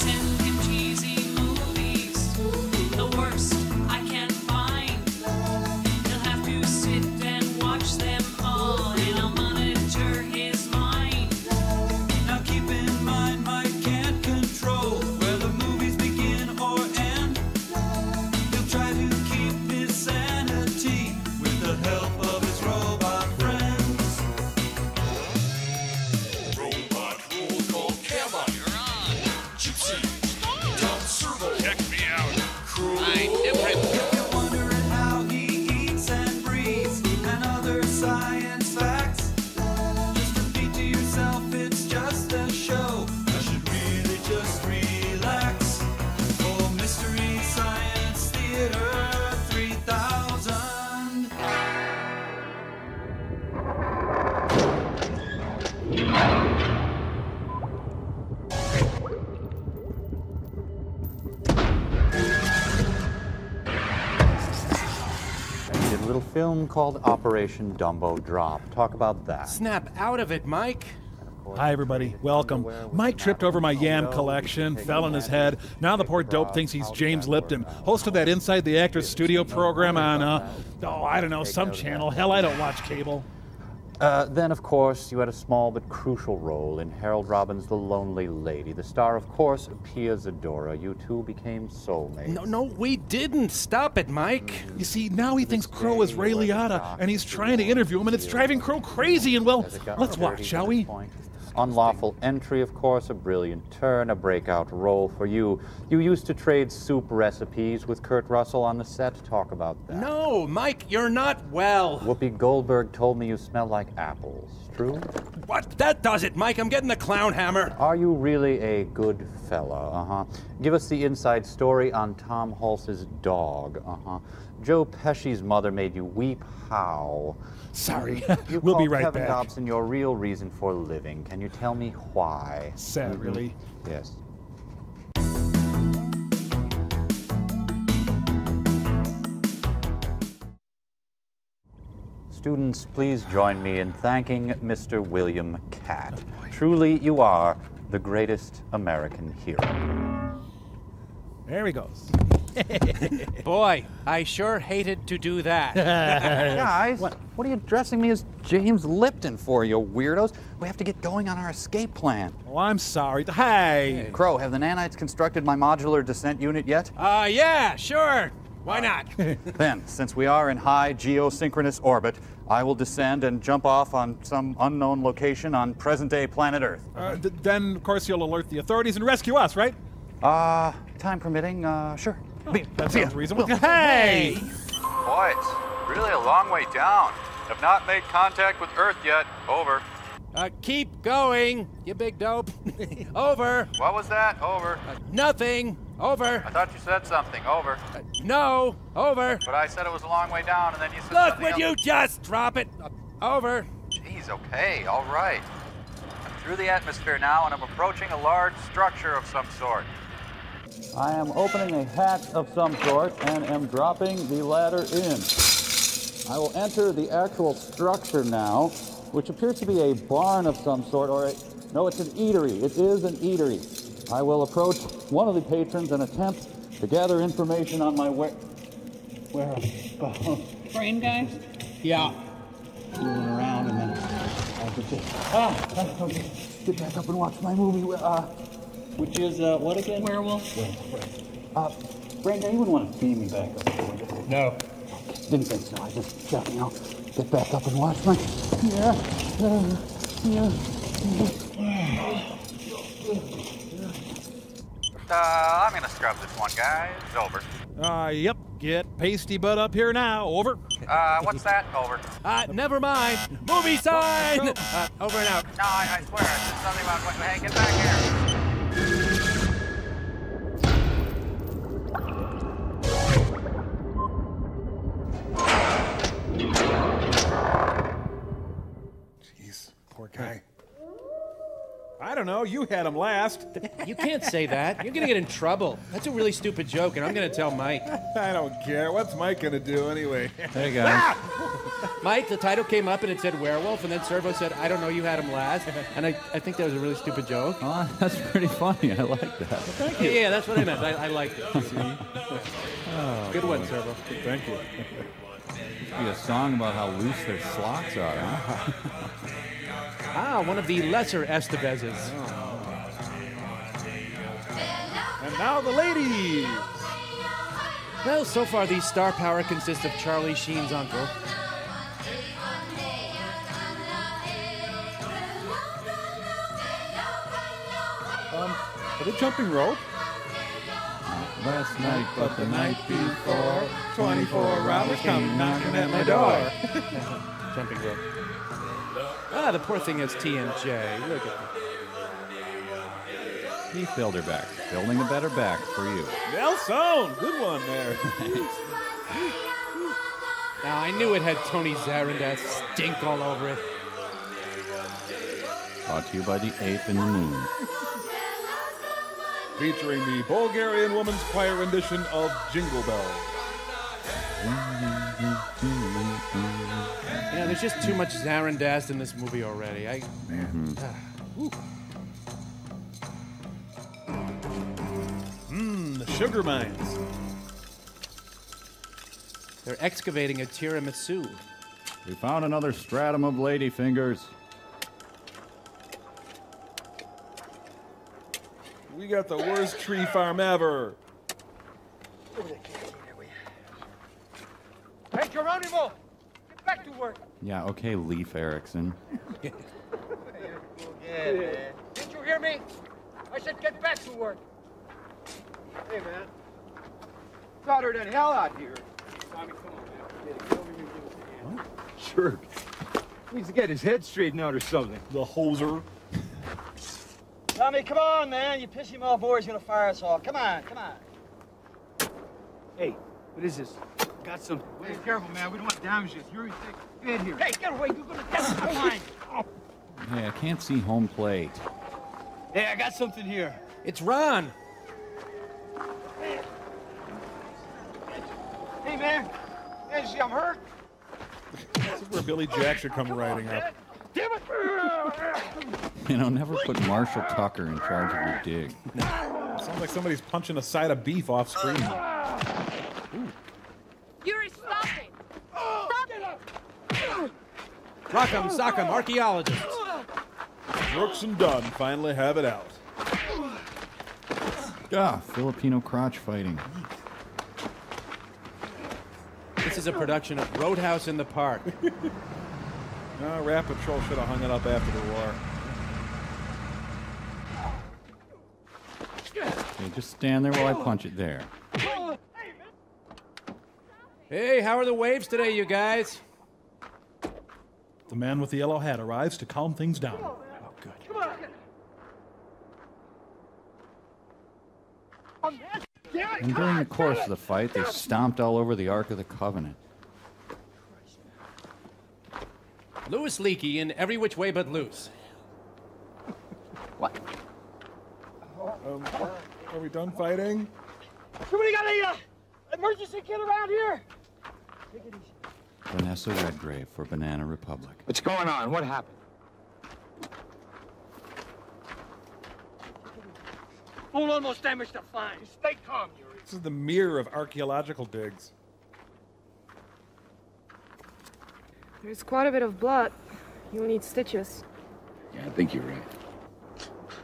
send him cheesy movies, the worst I can find. He'll have to sit and watch them all, and I'll monitor his mind. Now keep in mind, Mike can't control where the movies begin or end. He'll try to keep his sanity with the help of his robot friends. Robot roll call camera. You're on. Gypsy. Dumb servo. Check me out. Crew. If you're wondering how he eats and breathes and other science facts, just repeat to yourself it's just a show. I should really just relax. For Mystery Science Theater 3000. I did a little film called Operation Dumbo Drop. Talk about that. Snap out of it, Mike. Hi, everybody. Welcome. Mike tripped over my yam collection, fell on his head. Now the poor dope thinks he's James Lipton, host of that Inside the Actors Studio program on, I don't know, some channel. Hell, I don't watch cable. Then, of course, you had a small but crucial role in Harold Robbins' The Lonely Lady. The star, of course, Pia Zadora. You two became soulmates. No, we didn't. Stop it, Mike. You see, now he thinks Crow is Ray Liotta, and he's trying to interview him, and it's driving Crow crazy, and well, let's watch, shall we? Unlawful entry, of course, a brilliant turn, a breakout role for you. You used to trade soup recipes with Kurt Russell on the set. Talk about that. No, Mike, you're not well. Whoopi Goldberg told me you smell like apples. True? What? That does it, Mike. I'm getting the clown hammer. Are you really a good fella? Give us the inside story on Tom Hulse's dog. Joe Pesci's mother made you weep. How? Sorry. You We'll be called right Kevin back. Dobson your real reason for living. Can you tell me why? Sad, really. Yes. Students, please join me in thanking Mr. William Catt. Truly, you are the greatest American hero. There he goes. Boy, I sure hated to do that. Guys, what are you dressing me as James Lipton for, you weirdos? We have to get going on our escape plan. Oh, I'm sorry. Hey! Crow, have the nanites constructed my modular descent unit yet? Yeah, sure. Why not? Then, since we are in high geosynchronous orbit, I will descend and jump off on some unknown location on present-day planet Earth. Then, of course, you'll alert the authorities and rescue us, right? Time permitting, sure. That sounds reasonable. Hey! Boy, it's really a long way down. Have not made contact with Earth yet. Over. Keep going, you big dope. Over. What was that? Over. Nothing. Over. I thought you said something. Over. No. Over. But I said it was a long way down, and then you said Look, something would else. you just drop it? Over. Jeez, okay, all right. I'm through the atmosphere now, and I'm approaching a large structure of some sort. I am opening a hatch of some sort and am dropping the ladder in. I will enter the actual structure now, which appears to be a barn of some sort, no, it's an eatery. It is an eatery. I will approach one of the patrons and attempt to gather information on my whereabouts. Brain guy? Yeah. Moving around and then I could just okay. Get back up and watch my movie. Which is what again? Werewolf. Brandon, you wouldn't want to beam me back up here, would you? No. Didn't think so. I just, get back up and watch my. I'm gonna scrub this one, guys. Over. Yep. Get pasty butt up here now. Over. What's that? Over. Never mind. Movie sign. Over and out. No, I swear, it's something about. Hey, get back here. Jeez, poor guy. I don't know. You had him last. You can't say that. You're gonna get in trouble. That's a really stupid joke, and I'm gonna tell Mike. I don't care. What's Mike gonna do anyway? Hey, guys. Mike, the title came up and it said Werewolf, and then Servo said, I don't know, you had him last. And I think that was a really stupid joke. Oh, that's pretty funny. I like that. Thank you. Yeah, that's what I meant. I liked it. Good one, Servo. Thank you. Be a song about how loose their slots are, huh? Ah, one of the lesser Estevezes. And now the ladies. Well, so far the star power consists of Charlie Sheen's uncle. Are they jumping rope? Last night, but the night before, 24 robbers come knocking at my door. Jumping rope. Ah, the poor thing has TMJ. Look at that. Keith Bilderbeck, building a better back for you. Nelson, good one there. Now, I knew it had Tony Zarandath stink all over it. Brought to you by the Ape in the Moon. Featuring the Bulgarian Woman's Choir rendition of Jingle Bells. You know, there's just too much Zarandath in this movie already. The sugar mines. They're excavating a tiramisu. We found another stratum of ladyfingers. We got the worst tree farm ever. Hey, Geronimo! Get back to work! Yeah, okay, Leif Erikson. Yeah, man. Did you hear me? I said get back to work. Hey, man. It's hotter than hell out here. Tommy, come on, man. Get over here and give us a hand. Sure. He needs to get his head straightened out or something. The hoser. Tommy, come on, man. You piss him off or he's gonna fire us all. Come on, come on. Hey, what is this? Got some. Hey, careful, man. We don't want to damage this. You're get here. Hey, get away. You're gonna damage the line. Hey, I can't see home plate. Hey, I got something here. It's Ron. Hey, man. Hey, see, I'm hurt. This is where Billy Jack should come riding up. Damn it! You know, never put Marshall Tucker in charge of your dig. Sounds like somebody's punching a side of beef off screen. Yuri, stop it! Stop it! Rock'em sock'em archaeologists. Brooks and Dunn finally have it out. Filipino crotch fighting. This is a production of Roadhouse in the Park. Rat Patrol should have hung it up after the war. Okay, just stand there while I punch it there. Hey, how are the waves today, you guys? The man with the yellow hat arrives to calm things down. Oh, good. And during the course of the fight, they stomped all over the Ark of the Covenant. Louis Leakey in Every Which Way But Loose. What? Are we done fighting? Somebody got a emergency kit around here. Take it easy. Vanessa Redgrave for Banana Republic. What's going on? What happened? Fool almost damaged the fine. Stay calm, Yuri. This is the mirror of archaeological digs. There's quite a bit of blood. You'll need stitches. Yeah, I think you're right.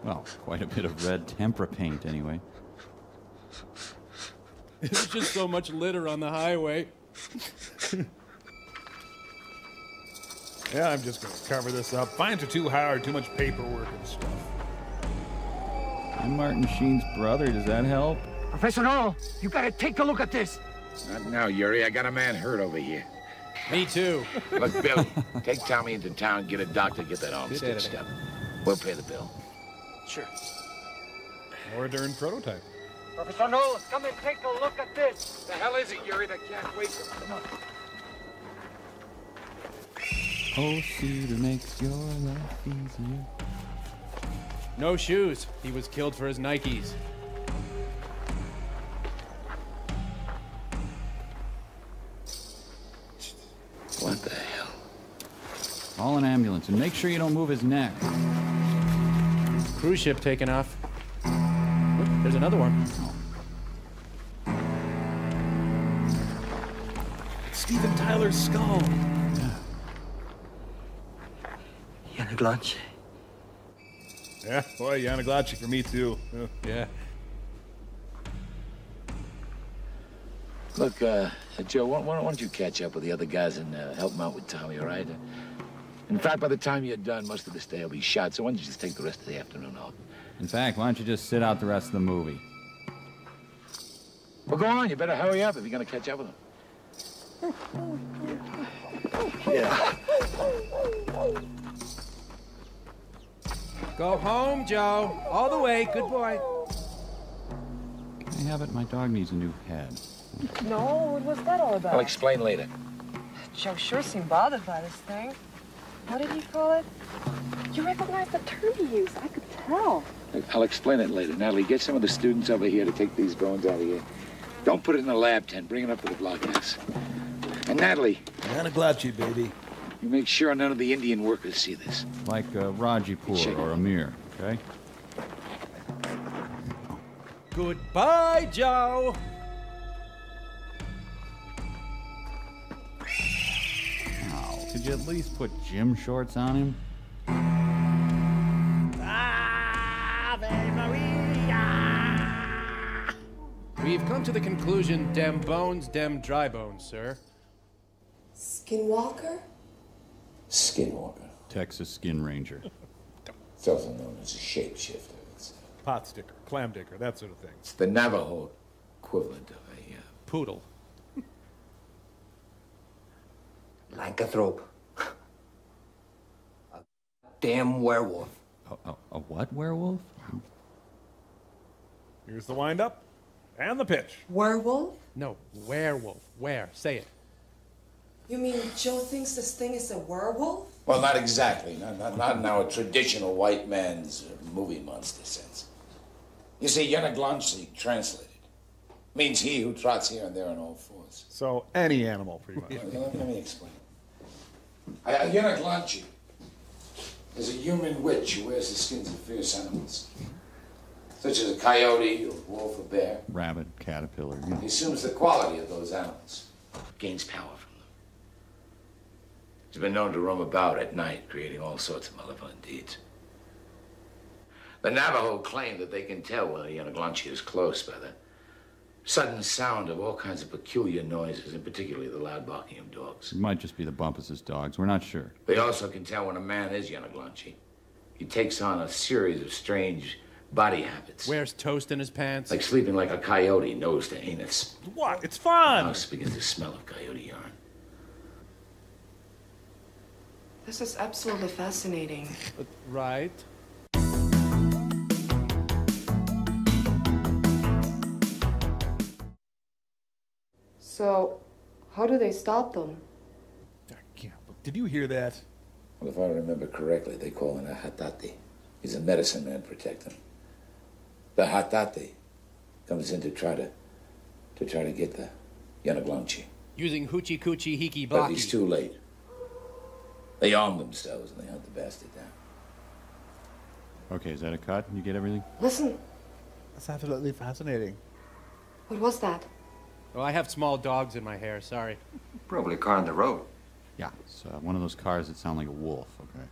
Well, quite a bit of red tempera paint, anyway. There's just so much litter on the highway. Yeah, I'm just going to cover this up. Fines are too hard, too much paperwork and stuff. I'm Martin Sheen's brother. Does that help? Professor Noel, you gotta take a look at this. Not now, Yuri. I got a man hurt over here. Me too. Look, Billy, take Tommy into town, get a doctor, get that arm Say that stitched again. up. We'll pay the bill. Sure. Modern prototype. Professor Noel, come and take a look at this. The hell is it, Yuri? That can't wait. Come on. Oh, cedar makes your life easier. No shoes. He was killed for his Nikes. What the hell? Call an ambulance and make sure you don't move his neck. Cruise ship taking off. Look, there's another one. Steven Tyler's skull. Yanaglanche. Yeah, boy, Yanaglanche for me too. Yeah. Look, Joe, why don't you catch up with the other guys and help them out with Tommy, all right? In fact, by the time you're done, most of this day will be shot, so why don't you just take the rest of the afternoon off? In fact, why don't you just sit out the rest of the movie? Well, go on. You better hurry up if you're going to catch up with them. Yeah. Go home, Joe. All the way. Good boy. I have it. My dog needs a new head. No, what was that all about? I'll explain later. Joe sure seemed bothered by this thing. What did you call it? You recognized the term he used. I could tell. I'll explain it later. Natalie, get some of the students over here to take these bones out of here. Don't put it in the lab tent. Bring it up to the blockhouse. And Natalie. Yanaglanche, baby. You make sure none of the Indian workers see this. Like Rajipur or Amir, okay? Goodbye, Joe. Oh, could you at least put gym shorts on him? Ave Maria. We've come to the conclusion, dem bones, dem dry bones, sir. Skinwalker? Skinwalker. Texas Skin Ranger. It's also known as a shapeshifter. It's Pot sticker, clam digger, that sort of thing. the Navajo equivalent of a Poodle. Lycanthrope. A damn werewolf. A what werewolf? Here's the wind-up and the pitch. Werewolf? No, werewolf. Where? Say it. You mean Joe thinks this thing is a werewolf? Well, not exactly. Not in our traditional white man's movie monster sense. You see, Yanaglanche, translated, means he who trots here and there on all fours. So any animal, pretty much. Let me explain. Yanaglanche is a human witch who wears the skins of fierce animals, such as a coyote or wolf or bear. Rabbit, caterpillar. He assumes the quality of those animals, gains power from them. He's been known to roam about at night, creating all sorts of malevolent deeds. The Navajo claim that they can tell whether Yanaglanche is close by the sudden sound of all kinds of peculiar noises, and particularly the loud barking of dogs. It might just be the Bumpus' dogs. We're not sure. They also can tell when a man is Yanaglanche. He takes on a series of strange body habits. Wears toast in his pants. Like sleeping like a coyote, nose to anus. What? It's fun! The house begins to smell of coyote yarn. This is absolutely fascinating. Right. So, how do they stop them? Did you hear that? Well, if I remember correctly, they call him a hatate. He's a medicine man protecting. The hatate comes in to try to get the Yanaglanche. Using hoochie coochie hiki But blockie. he's too late. They arm themselves and they hunt the bastard down. Okay, is that a cut? You get everything? Listen, That's absolutely fascinating. what was that? Oh, I have small dogs in my hair. Sorry. Probably a car on the road. Yeah, it's one of those cars that sound like a wolf, okay?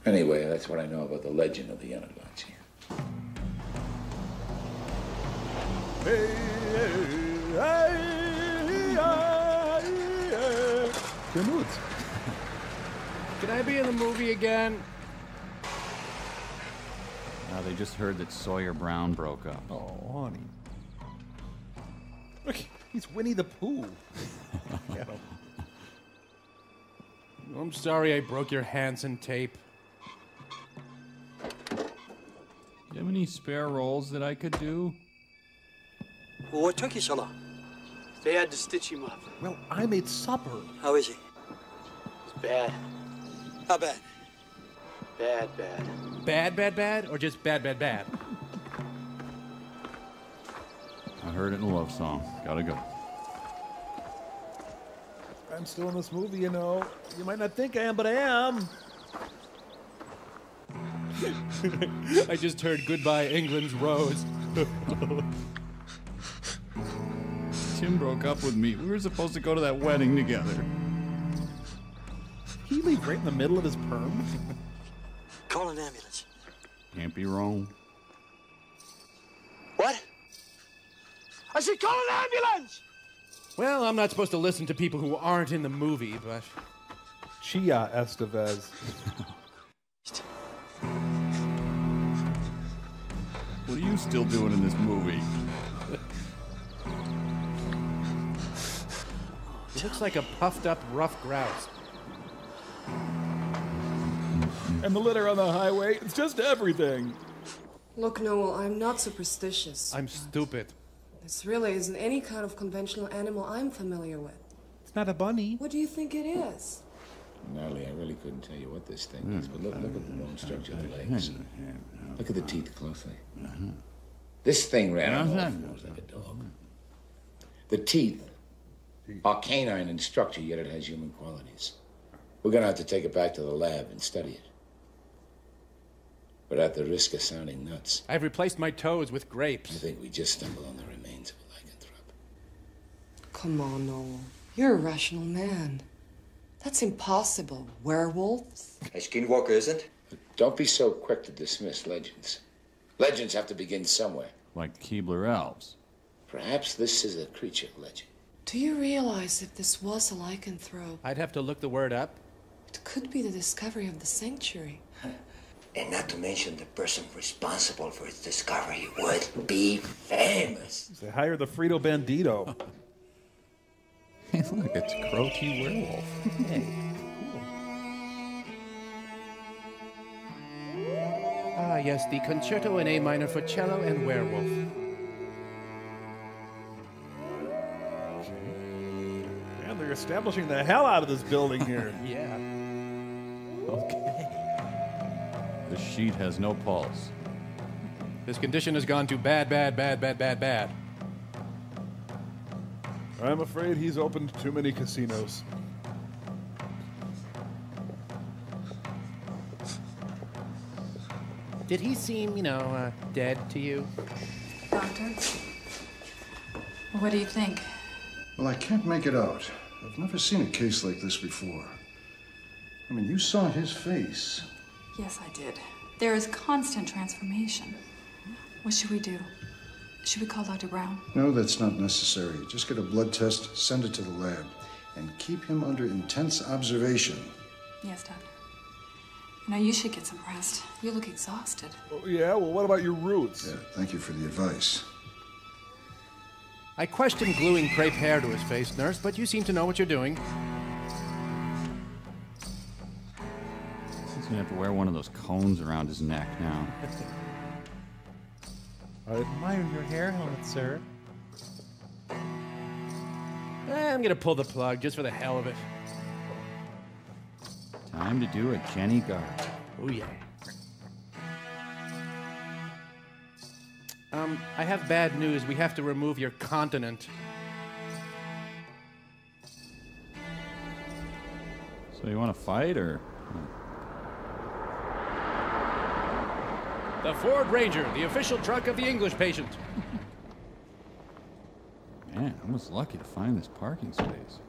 Anyway, that's what I know about the legend of the Yanaglanche. Good moods. Can I be in the movie again? They just heard that Sawyer Brown broke up. Oh, honey. Look, he's Winnie the Pooh. I'm sorry I broke your Hansen tape. Do you have any spare rolls that I could do? Well, what took you so long? They had to stitch him up. Well, I made supper. How is he? It's bad. How bad? Bad, bad. Bad, bad, bad, or just bad, bad, bad? I heard it in a love song. Gotta go. I'm still in this movie, you know. You might not think I am, but I am. I just heard Goodbye England's Rose. Tim broke up with me. We were supposed to go to that wedding together. He leave right in the middle of his perm. Call an ambulance. Can't be wrong. What? I said call an ambulance! Well, I'm not supposed to listen to people who aren't in the movie, but... Chia Estevez. What are you still doing in this movie? He looks like a puffed up rough grouse. And the litter on the highway, it's just everything. Look, Noel, I'm not superstitious. I'm stupid. This really isn't any kind of conventional animal I'm familiar with. It's not a bunny. What do you think it is? Gnarly, I really couldn't tell you what this thing is, but look at the bone structure of the legs. Look at the teeth closely. This thing ran on all fours like a dog. The teeth are canine in structure, yet it has human qualities. We're gonna have to take it back to the lab and study it. But at the risk of sounding nuts, I've replaced my toes with grapes. I think we just stumbled on the remains of a lycanthrope. Come on, Noel. You're a rational man. That's impossible. Werewolves? A skinwalker isn't? Don't be so quick to dismiss legends. Legends have to begin somewhere. Like the Keebler Elves. Perhaps this is a creature legend. Do you realize if this was a lycanthrope, I'd have to look the word up. it could be the discovery of the sanctuary? And not to mention the person responsible for its discovery would be famous. They hire the Frito Bandito. Hey, look, it's Crow-T Werewolf. Hey, Ah, yes, the Concerto in A minor for cello and Werewolf. Man, they're establishing the hell out of this building here. Yeah. okay. The sheet has no pulse. This condition has gone to bad, bad, bad, bad, bad, bad. I'm afraid he's opened too many casinos. Did he seem, dead to you? Doctor? What do you think? Well, I can't make it out. I've never seen a case like this before. I mean, you saw his face. Yes, I did. There is constant transformation. What should we do? Should we call Dr. Brown? No, that's not necessary. Just get a blood test, send it to the lab, and keep him under intense observation. Yes, Doctor. Now you should get some rest. You look exhausted. Oh, yeah? Well, what about your roots? Yeah, thank you for the advice. I questioned gluing crepe hair to his face, nurse, but you seem to know what you're doing. He's gonna have to wear one of those cones around his neck now. I admire your hair helmet, sir. I'm gonna pull the plug just for the hell of it. Time to do a Jenny Guard. Oh, yeah. I have bad news. We have to remove your continent. So you want to fight, or? The Ford Ranger, the official truck of the English patient. Man, I was lucky to find this parking space.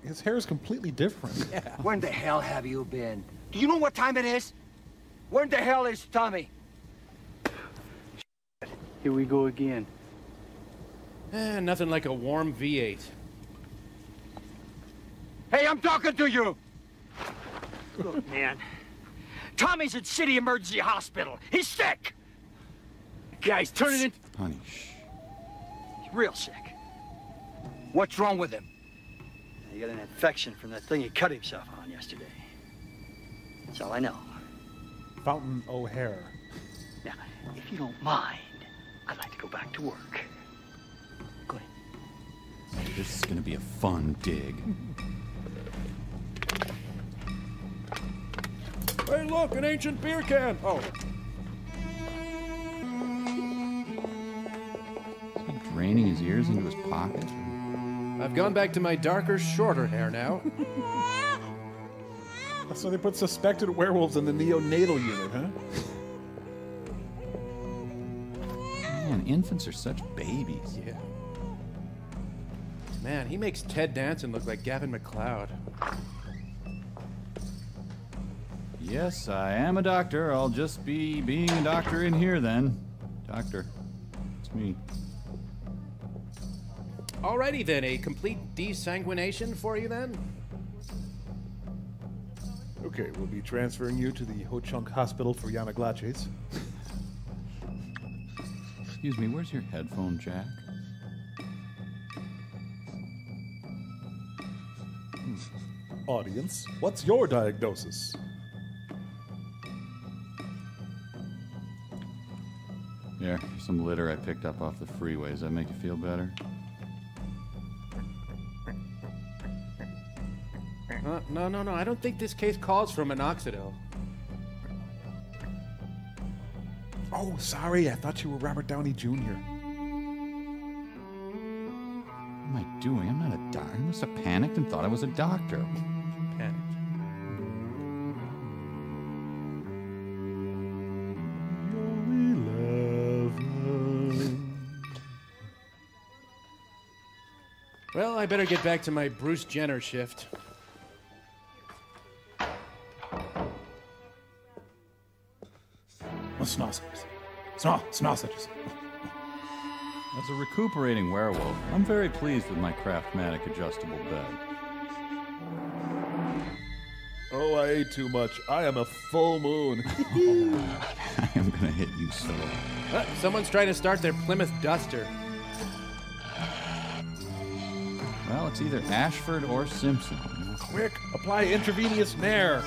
His hair is completely different. Yeah. Where in the hell have you been? Do you know what time it is? Where in the hell is Tommy? Here we go again. Nothing like a warm V8. Hey, I'm talking to you! Look, man. Tommy's at City Emergency Hospital. He's sick! Guys, turning it. Honey, shh. He's real sick. What's wrong with him? He got an infection from that thing he cut himself on yesterday. That's all I know. Fountain O'Hare. Now, if you don't mind, I'd like to go back to work. Go ahead. This is gonna be a fun dig. Hey, look, an ancient beer can. Oh. Is he draining his ears into his pocket? I've gone back to my darker, shorter hair now. So they put suspected werewolves in the neonatal unit, huh? Man, infants are such babies. Yeah. Man, he makes Ted Danson look like Gavin McLeod. Yes, I am a doctor. I'll just be being a doctor in here then. Doctor. It's me. Alrighty then, a complete desanguination for you then? Okay, we'll be transferring you to the Ho-Chunk Hospital for Yanaglaches. Excuse me, where's your headphone jack? Audience, what's your diagnosis? Yeah, some litter I picked up off the freeway. Does that make you feel better? No. I don't think this case calls for minoxidil. Oh, sorry. I thought you were Robert Downey Jr. What am I doing? I'm not a doctor. I must have panicked and thought I was a doctor. Panicked. Well, I better get back to my Bruce Jenner shift. Sausages. As a recuperating werewolf, I'm very pleased with my Craftmatic adjustable bed. Oh, I ate too much. I am a full moon. I am gonna hit you so. Someone's trying to start their Plymouth Duster. Well, it's either Ashford or Simpson. Quick, apply intravenous Nair.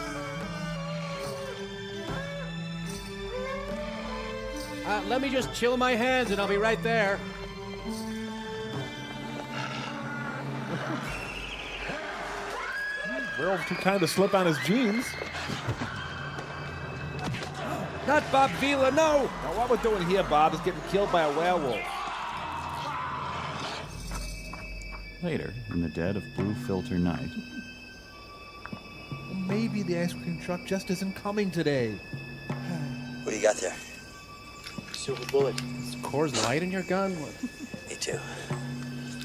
Let me just chill my hands and I'll be right there. Werewolf too kind to slip on his jeans. Not Bob Vila, no! Now what we're doing here, Bob, is getting killed by a werewolf. Later, in the dead of blue filter night. Maybe the ice cream truck just isn't coming today. What do you got there? Silver bullet. Is Coors Light in your gun? What? Me too.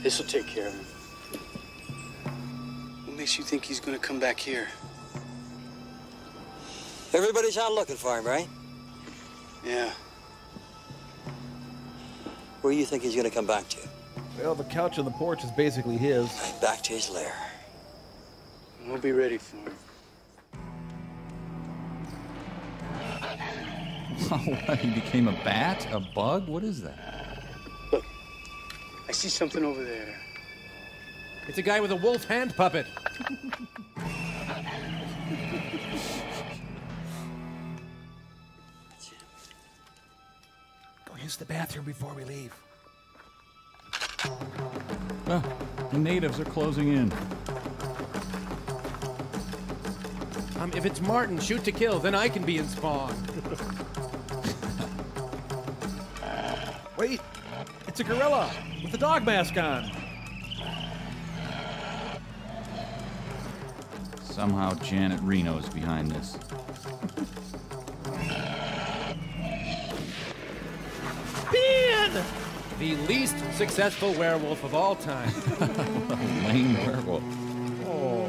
This'll take care of him. What makes you think he's gonna come back here? Everybody's out looking for him, right? Yeah. Where do you think he's gonna come back to? Well, the couch on the porch is basically his. Back to his lair. We'll be ready for him. What, he became a bat? A bug? What is that? Look, I see something over there. It's a guy with a wolf hand puppet. Go use the bathroom before we leave. Oh, the natives are closing in. If it's Martin, shoot to kill, then I can be in Spawn. Wait, it's a gorilla with a dog mask on. Somehow Janet Reno is behind this. Ben! The least successful werewolf of all time. Lame werewolf. Oh,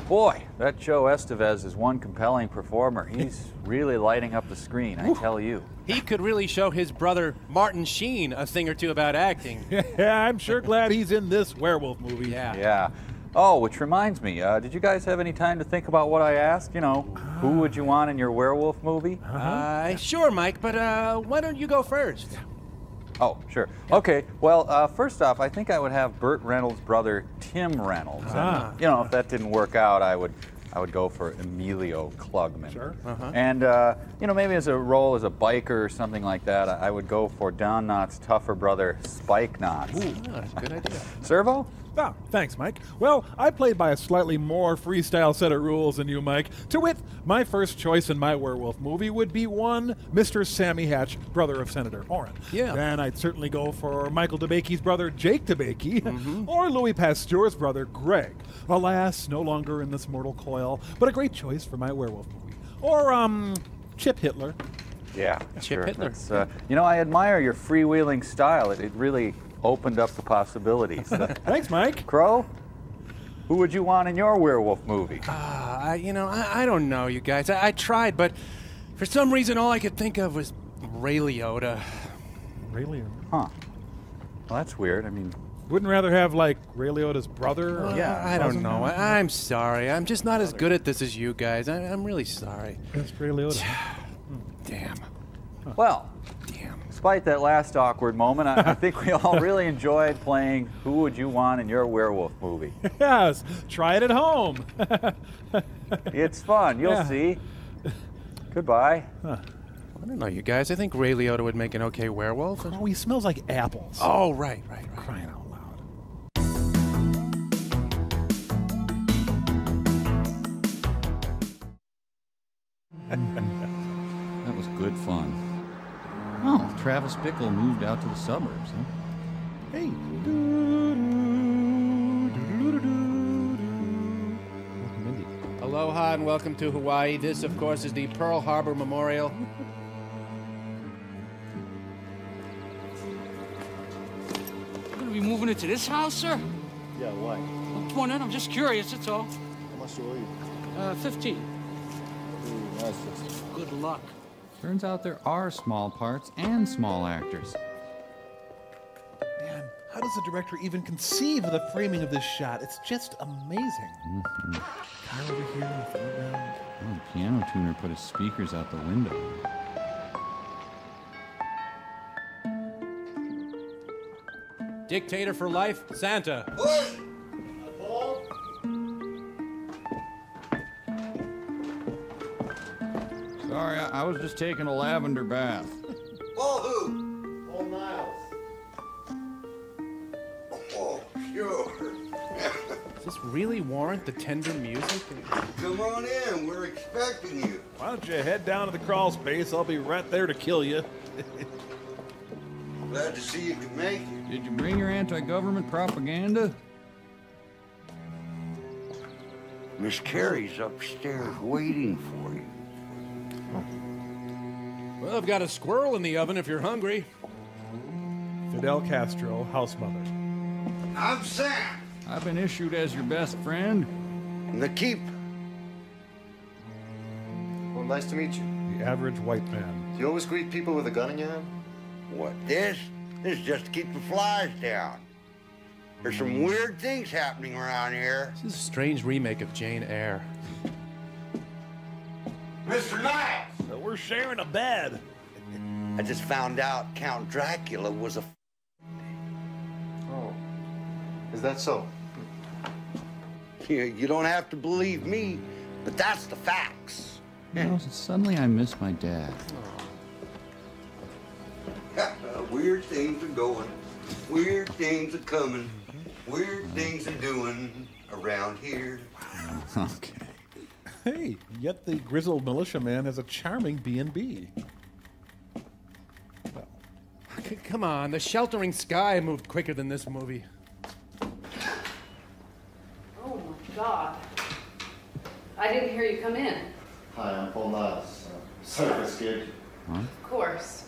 Boy, that Joe Estevez is one compelling performer. He's really lighting up the screen, I tell you. He could really show his brother Martin Sheen a thing or two about acting. Yeah, I'm sure glad he's in this werewolf movie. Yeah. Oh, which reminds me, did you guys have any time to think about what I asked? You know, who would you want in your werewolf movie? Sure, Mike, but why don't you go first? Oh, sure. Okay, well, first off, I think I would have Burt Reynolds' brother, Tim Reynolds. And, you know, if that didn't work out, I would I would go for Emilio Klugman. Sure. And, you know, maybe as a role as a biker or something like that, I would go for Don Knotts' tougher brother, Spike Knotts. Ooh, good idea. Servo? Oh, thanks, Mike. Well, I played by a slightly more freestyle set of rules than you, Mike. To wit, my first choice in my werewolf movie would be one Mr. Sammy Hatch, brother of Senator Orrin. Yeah. Then I'd certainly go for Michael DeBakey's brother, Jake DeBakey, or Louis Pasteur's brother, Greg. Alas, no longer in this mortal coil, but a great choice for my werewolf movie. Or, Chip Hitler. Yeah, Chip Hitler. That's, you know, I admire your freewheeling style. It really opened up the possibilities. Thanks, Mike. Crow, who would you want in your werewolf movie? I don't know, you guys. I tried, but for some reason, all I could think of was Ray Liotta. Ray Liotta? Huh. Well, that's weird. I mean, wouldn't rather have, like, Ray Liotta's brother? Or I don't know. I'm sorry. I'm just not as good at this as you guys. I'm really sorry. That's Ray Liotta. Damn. Well, despite that last awkward moment, I think we all really enjoyed playing Who Would You Want in Your Werewolf Movie. Yes, try it at home. It's fun, you'll see. Goodbye. I don't know, you guys. I think Ray Liotta would make an okay werewolf. Oh, he smells like apples. Oh, right. Crying out loud. That was good fun. Oh, Travis Bickle moved out to the suburbs, huh? Hey. Aloha and welcome to Hawaii. This, of course, is the Pearl Harbor Memorial. You're gonna be moving into this house, sir? Yeah, why? Come on in, I'm just curious, that's all. How much do you owe you? 15. Ooh, nice. Good luck. Turns out there are small parts and small actors. Man, how does the director even conceive of the framing of this shot? It's just amazing. Car over here in the foreground. Oh, the piano tuner put his speakers out the window. Dictator for life, Santa. Sorry, I was just taking a lavender bath. Paul who? Paul Niles. Oh, sure. Does this really warrant the tender music? Come on in, we're expecting you. Why don't you head down to the crawl space? I'll be right there to kill you. Glad to see you can make it. Did you bring your anti-government propaganda? Miss Carrie's upstairs waiting for you. Well, I've got a squirrel in the oven if you're hungry. Fidel Castro, house mother. I'm Sam. I've been issued as your best friend. The keep. Well, nice to meet you. The average white man. Do you always greet people with a gun in your hand? What, this? This is just to keep the flies down. There's some weird things happening around here. This is a strange remake of Jane Eyre. Mr. Knight! So we're sharing a bed. I just found out Count Dracula was a... Oh. Is that so? You don't have to believe me, but that's the facts. You know, suddenly I miss my dad. Weird things are going. Weird things are coming. Weird things are doing around here. Okay. Hey, yet the grizzled militiaman has a charming B&B. Come on, The Sheltering Sky moved quicker than this movie. Oh my God. I didn't hear you come in. Hi, I'm Paul Niles. Sorry for scared you. Huh? Of course.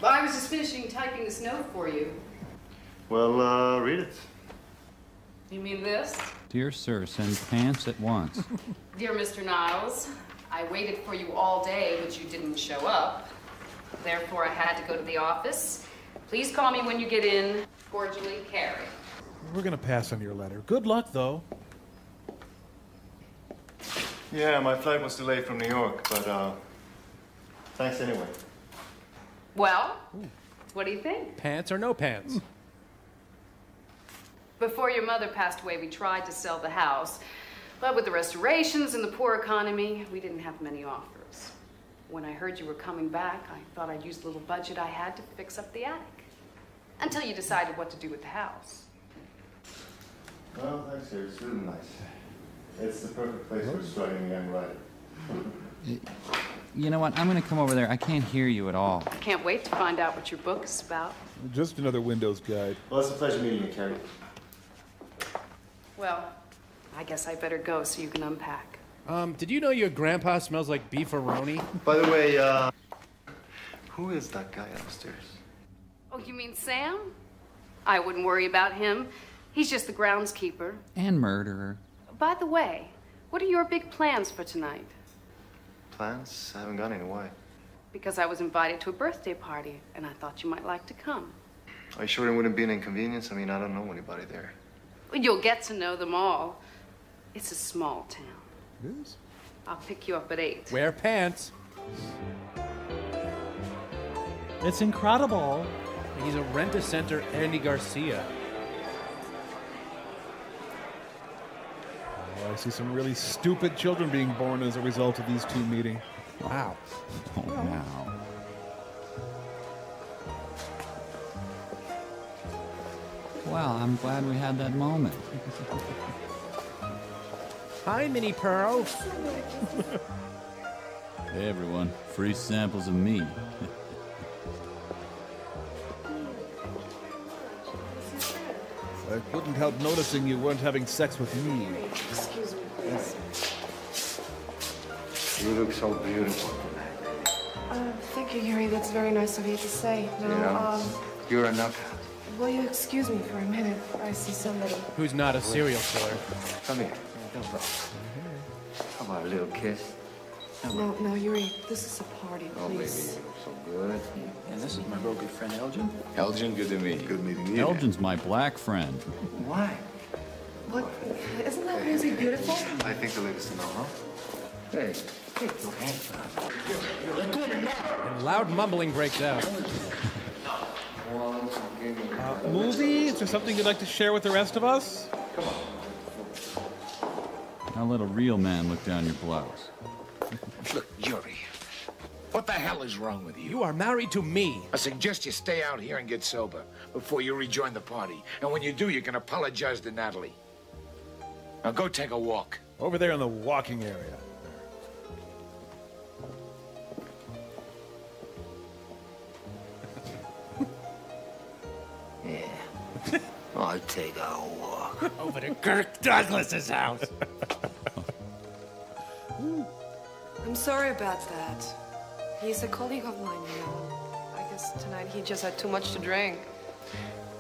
Well, I was just finishing typing this note for you. Well, read it. You mean this? Dear sir, send pants at once. Dear Mr. Niles, I waited for you all day, but you didn't show up. Therefore, I had to go to the office. Please call me when you get in. Cordially, Carrie. We're going to pass on your letter. Good luck, though. Yeah, my flight was delayed from New York, but thanks anyway. Well, what do you think? Pants or no pants? Before your mother passed away, we tried to sell the house. But with the restorations and the poor economy, we didn't have many offers. When I heard you were coming back, I thought I'd use the little budget I had to fix up the attic. Until you decided what to do with the house. Well, thanks, here. It's really nice. It's the perfect place for a struggling young writer. You know what? I'm going to come over there. I can't hear you at all. I can't wait to find out what your book is about. Just another Windows guide. Well, it's a pleasure meeting you, Carrie. Well, I guess I better go so you can unpack. Did you know your grandpa smells like beefaroni? By the way, who is that guy upstairs? Oh, you mean Sam? I wouldn't worry about him. He's just the groundskeeper. And murderer. By the way, what are your big plans for tonight? Plans? I haven't got any. Why? Because I was invited to a birthday party, and I thought you might like to come. Are you sure it wouldn't be an inconvenience? I mean, I don't know anybody there. Well, you'll get to know them all. It's a small town. It is? I'll pick you up at 8. Wear pants. It's incredible. He's a rent-a-center Andy Garcia. Oh, I see some really stupid children being born as a result of these two meeting. Wow. Oh, now. Well, I'm glad we had that moment. Hi, Minnie Pearl. Hey, everyone. Free samples of me. I couldn't help noticing you weren't having sex with me. Excuse me, please. You look so beautiful tonight. Thank you, Yuri. That's very nice of you to say. Now, You're a knockout. will you excuse me for a minute? I see somebody. Who's not a serial killer. Come here. Don't go. How about a little kiss? No, Yuri. This is a party, Oh, baby, you please. look so good. And this is my real good friend, Elgin. Elgin, good to meet you. Good meeting you. Elgin's my black friend. Why? What? Isn't that music beautiful? I think the ladies to know, huh? Hey, take your hands off. And loud mumbling breaks out. Movie? Is there something you'd like to share with the rest of us? Come on. Now let a real man look down your blouse. Look, Yuri, what the hell is wrong with you? You are married to me. I suggest you stay out here and get sober before you rejoin the party. And when you do, you can apologize to Natalie. Now go take a walk. Over there in the walking area. Yeah. I'll take a walk. Over to Kirk Douglas's house. I'm sorry about that. He's a colleague of mine, you know. I guess tonight he just had too much to drink.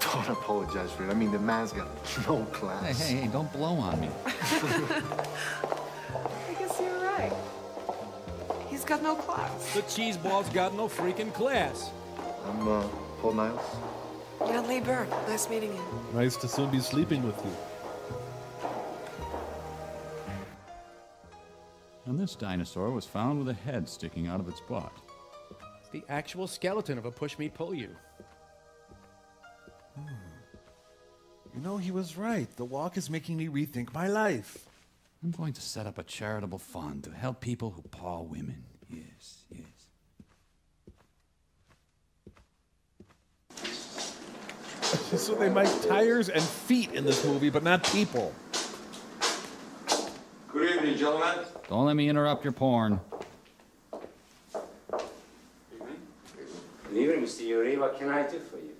Don't apologize for it. I mean, the man's got no class. Hey, don't blow on me. I guess you're right. He's got no class. The cheeseball's got no freaking class. I'm, Paul Niles. Yeah, Lee Bird. Nice meeting you. Nice to soon be sleeping with you. And this dinosaur was found with a head sticking out of its butt. It's the actual skeleton of a push-me-pull-you. You know, he was right. The walk is making me rethink my life. I'm going to set up a charitable fund to help people who paw women. Yes, yes. So they make tires and feet in this movie, but not people. Good evening, gentlemen. Don't let me interrupt your porn. Good evening, Mr. Yuri. What can I do for you?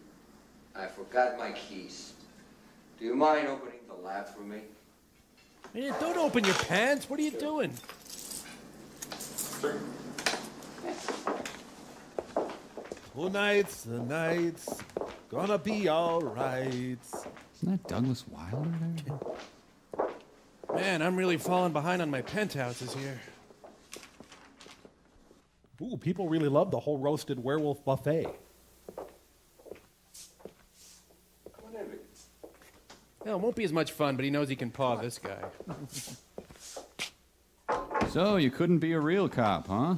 I forgot my keys. Do you mind opening the lab for me? Man, don't open your pants. What are you doing? The night's gonna be all right. Isn't that Douglas Wilder there? Man, I'm really falling behind on my penthouses here. Ooh, people really love the whole roasted werewolf buffet. Well, it won't be as much fun, but he knows he can paw this guy. So, you couldn't be a real cop, huh?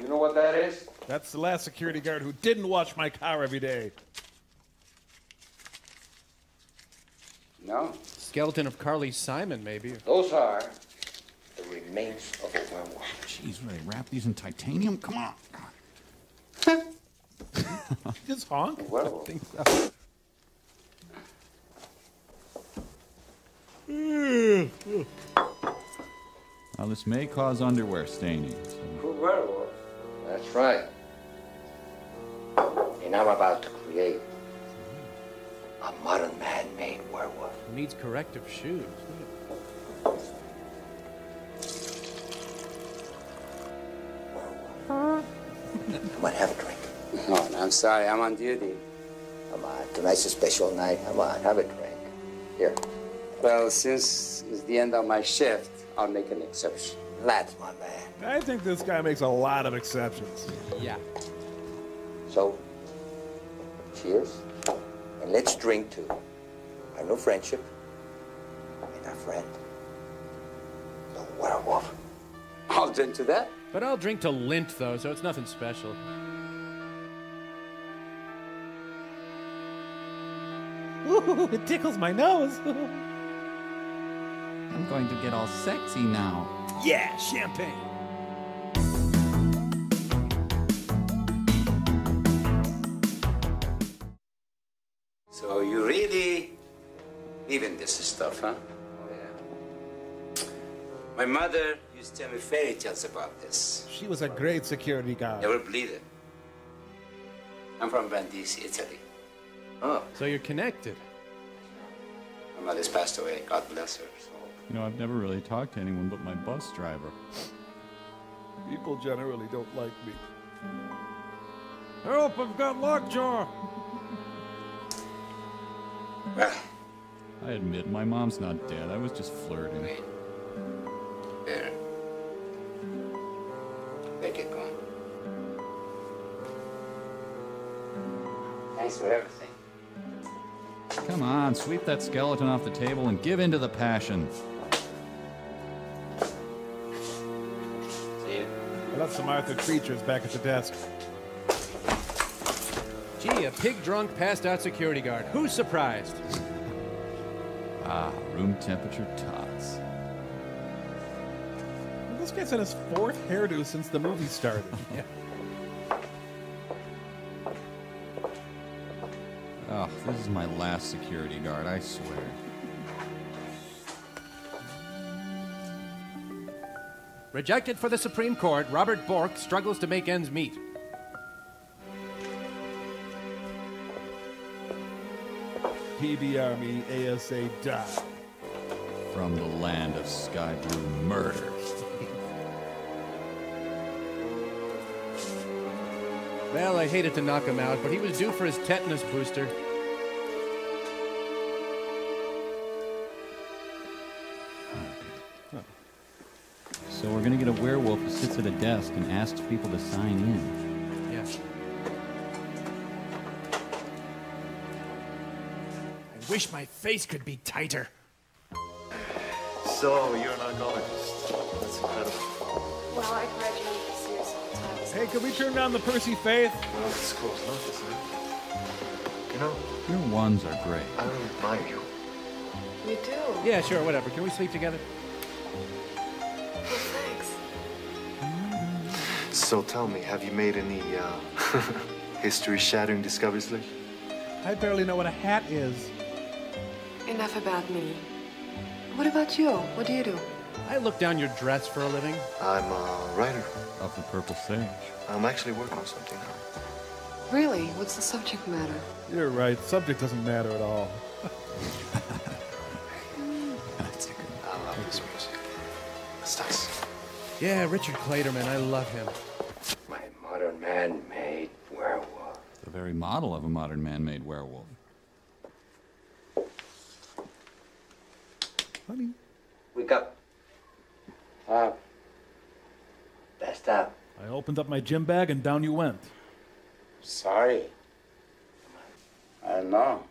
You know what that is? That's the last security guard who didn't wash my car every day. No? Skeleton of Carly Simon, maybe. Those are the remains of a werewolf. Jeez, will they wrap these in titanium? Come on. Just honk? A werewolf. I think so. Now, this may cause underwear staining. For werewolf. That's right. And I'm about to create a modern man-made werewolf. Needs corrective shoes. Come on, have a drink. No, I'm sorry. I'm on duty. Come on. Tonight's a special night. Come on, have a drink. Here. Well, since it's the end of my shift, I'll make an exception. That's my man. I think this guy makes a lot of exceptions. Yeah. So, cheers. And let's drink to our new friendship and our friend, the werewolf. I'll drink to that. But I'll drink to lint, though, so it's nothing special. Ooh, it tickles my nose. I'm going to get all sexy now. Yeah, champagne. So you really believe in this stuff, huh? Oh, yeah. My mother used to tell me fairy tales about this. She was a great security guard. Never believed it. I'm from Brindisi, Italy. Oh. So you're connected. My mother's passed away. God bless her. So. You know, I've never really talked to anyone but my bus driver. People generally don't like me. Help, I've got lockjaw. Well, I admit, my mom's not dead. I was just flirting. there. Make it go. Thanks for everything. Come on, sweep that skeleton off the table and give in to the passion. See you. I left some Arthur creatures back at the desk. Gee, a pig-drunk, passed-out security guard. Who's surprised? Ah, room temperature tots. This guy's had his fourth hairdo since the movie started. Yeah. Oh, this is my last security guard, I swear. Rejected for the Supreme Court, Robert Bork struggles to make ends meet. PB Army, ASA, die. From the land of sky blue murder. Well, I hated to knock him out, but he was due for his tetanus booster. So we're gonna get a werewolf who sits at a desk and asks people to sign in. Yeah. I wish my face could be tighter. So, you're an oncologist. That's incredible. Well, I graduated this year, so it's Hey, could we turn down the Percy Faith? Well, it's close enough, isn't it? You know, Your ones are great. I don't admire you. You do? Yeah, sure, whatever. Can we sleep together? Well, thanks. So tell me, have you made any, history-shattering discoveries lately? I barely know what a hat is. Enough about me. What about you? What do you do? I look down your dress for a living. I'm a writer. Of the Purple Sage. I'm actually working on something now. Really? What's the subject matter? You're right. Subject doesn't matter at all. That's a good I love this music. It's nice. Yeah, Richard Clayderman. I love him. My modern man-made werewolf. The very model of a modern man-made werewolf. Honey. Wake up. Passed out. I opened up my gym bag and down you went. Sorry. I know.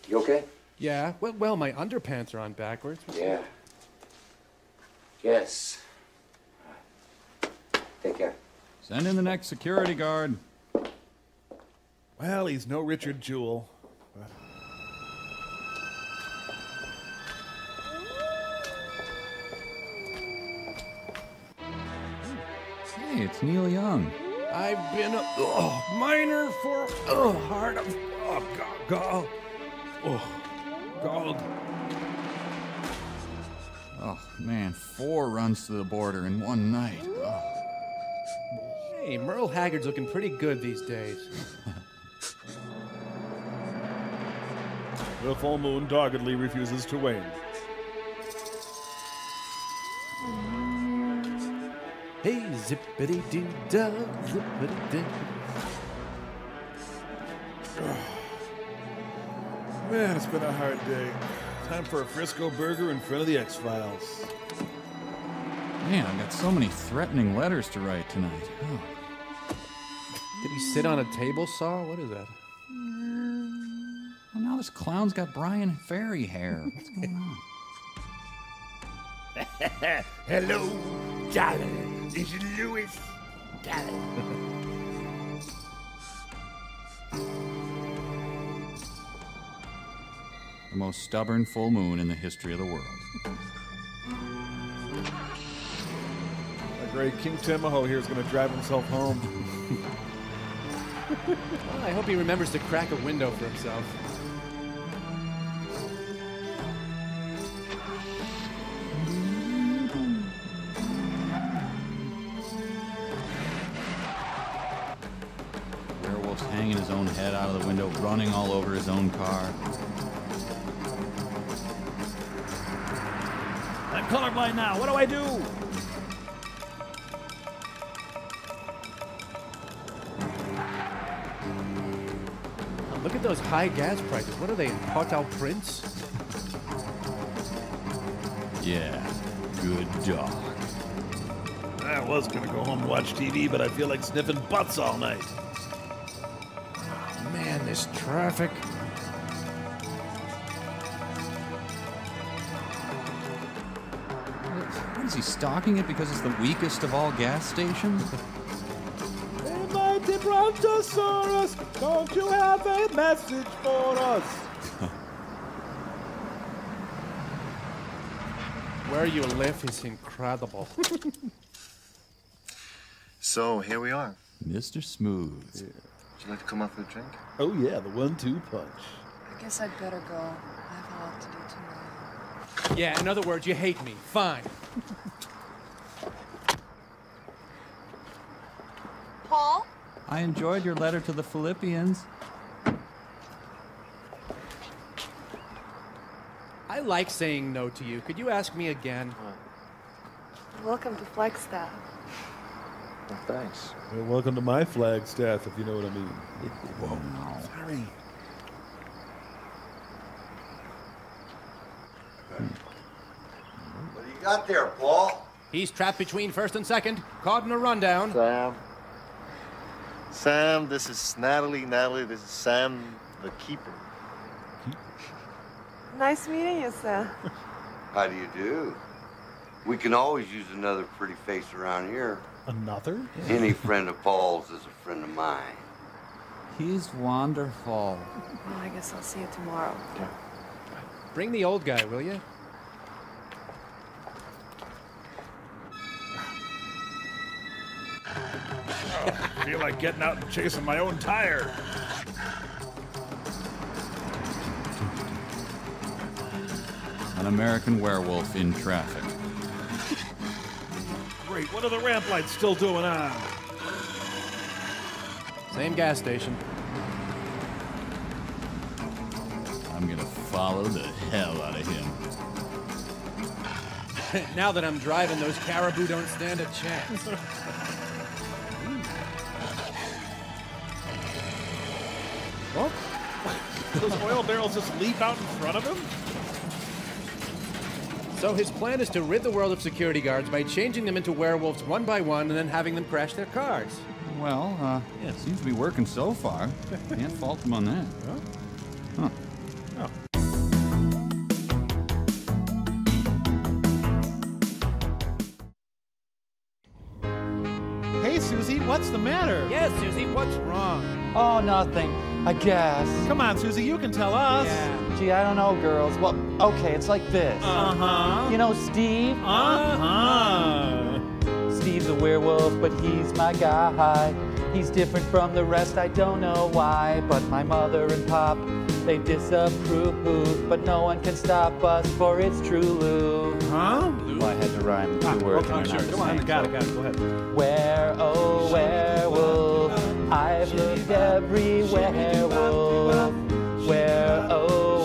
You okay? Yeah, well, my underpants are on backwards. Yeah. Yes. Take care. Send in the next security guard. Well, he's no Richard Jewell. Hey, it's Neil Young. I've been a miner for heart of God. Oh, man, 4 runs to the border in one night. Oh. Hey, Merle Haggard's looking pretty good these days. The full moon doggedly refuses to wane. Hey, zippity-doo-dah, zippity-doo. Man, it's been a hard day. Time for a Frisco burger in front of the X-Files. Man, I've got so many threatening letters to write tonight. Oh. Did he sit on a table saw? What is that? Well, now this clown's got Brian Ferry hair. What's going on? Hello, darling. This is Louis, darling. The most stubborn full moon in the history of the world. The great King Timoho here is going to drive himself home. Well, I hope he remembers to crack a window for himself. Werewolf's hanging his own head out of the window, running all over his own car. I'm colorblind now. What do I do? Look at those high gas prices. What are they, Port-au-Prince? Yeah, good dog. I was going to go home and watch TV, but I feel like sniffing butts all night. Man, this traffic. What is he stalking it because it's the weakest of all gas stations? Mighty Brontosaurus, don't you have a message for us? Where you live is incredible. So, here we are. Mr. Smooth. Yeah. Would you like to come out for a drink? Oh, yeah, the 1-2 punch. I guess I'd better go. I have a lot to do tomorrow. Yeah, in other words, you hate me. Fine. Paul? I enjoyed your letter to the Philippians. I like saying no to you. Could you ask me again? Welcome to Flagstaff. Well, thanks. Well, welcome to my Flagstaff, if you know what I mean. Whoa, sorry. What do you got there, Paul? He's trapped between first and second. Caught in a rundown. Sam, this is Natalie. Natalie, this is Sam, the keeper. Nice meeting you, sir. How do you do? We can always use another pretty face around here. Another? Any friend of Paul's is a friend of mine. He's wonderful. Well, I guess I'll see you tomorrow. Yeah. Bring the old guy, will you? I feel like getting out and chasing my own tire. An American werewolf in traffic. Great, what are the ramp lights still doing on? Same gas station. I'm gonna follow the hell out of him. Now that I'm driving, those caribou don't stand a chance. What? Those oil barrels just leap out in front of him? So his plan is to rid the world of security guards by changing them into werewolves one by one and then having them crash their cars. Well, yeah, it seems to be working so far. Can't fault him on that. Huh. Oh. Hey, Susie, what's the matter? Yes, Susie, what's wrong? Oh, nothing. I guess. Come on, Susie, you can tell us. Yeah. Gee, I don't know, girls. Well, okay, it's like this. Uh-huh. You know Steve? Uh-huh. Steve's a werewolf, but he's my guy. He's different from the rest, I don't know why. But my mother and pop, they disapprove. But no one can stop us, for it's true, Lou. Huh? Well, I had to rhyme 2 words. Okay, sure. Come on, got it. Go ahead. Where, oh, werewolf, I've looked everywhere, wolf. Where, oh,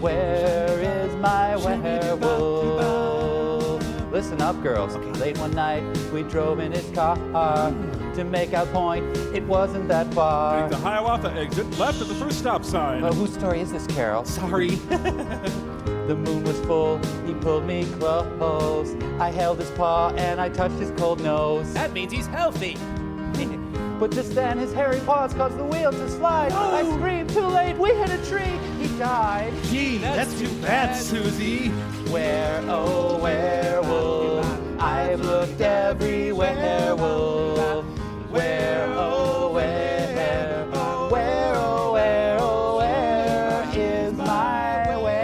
where is my werewolf? Listen up, girls. Late one night, we drove in his car to make our point. It wasn't that far. Take the Hiawatha exit, left at the first stop sign. Whose story is this, Carol? Sorry. The moon was full, he pulled me close. I held his paw and I touched his cold nose. That means he's healthy. But just then his hairy paws caused the wheel to slide. No. I screamed, too late, we hit a tree, he died. Gee, that's too bad, Susie. Where, oh, werewolf, I've looked everywhere, wolf. Where, oh, where, oh, where is my werewolf?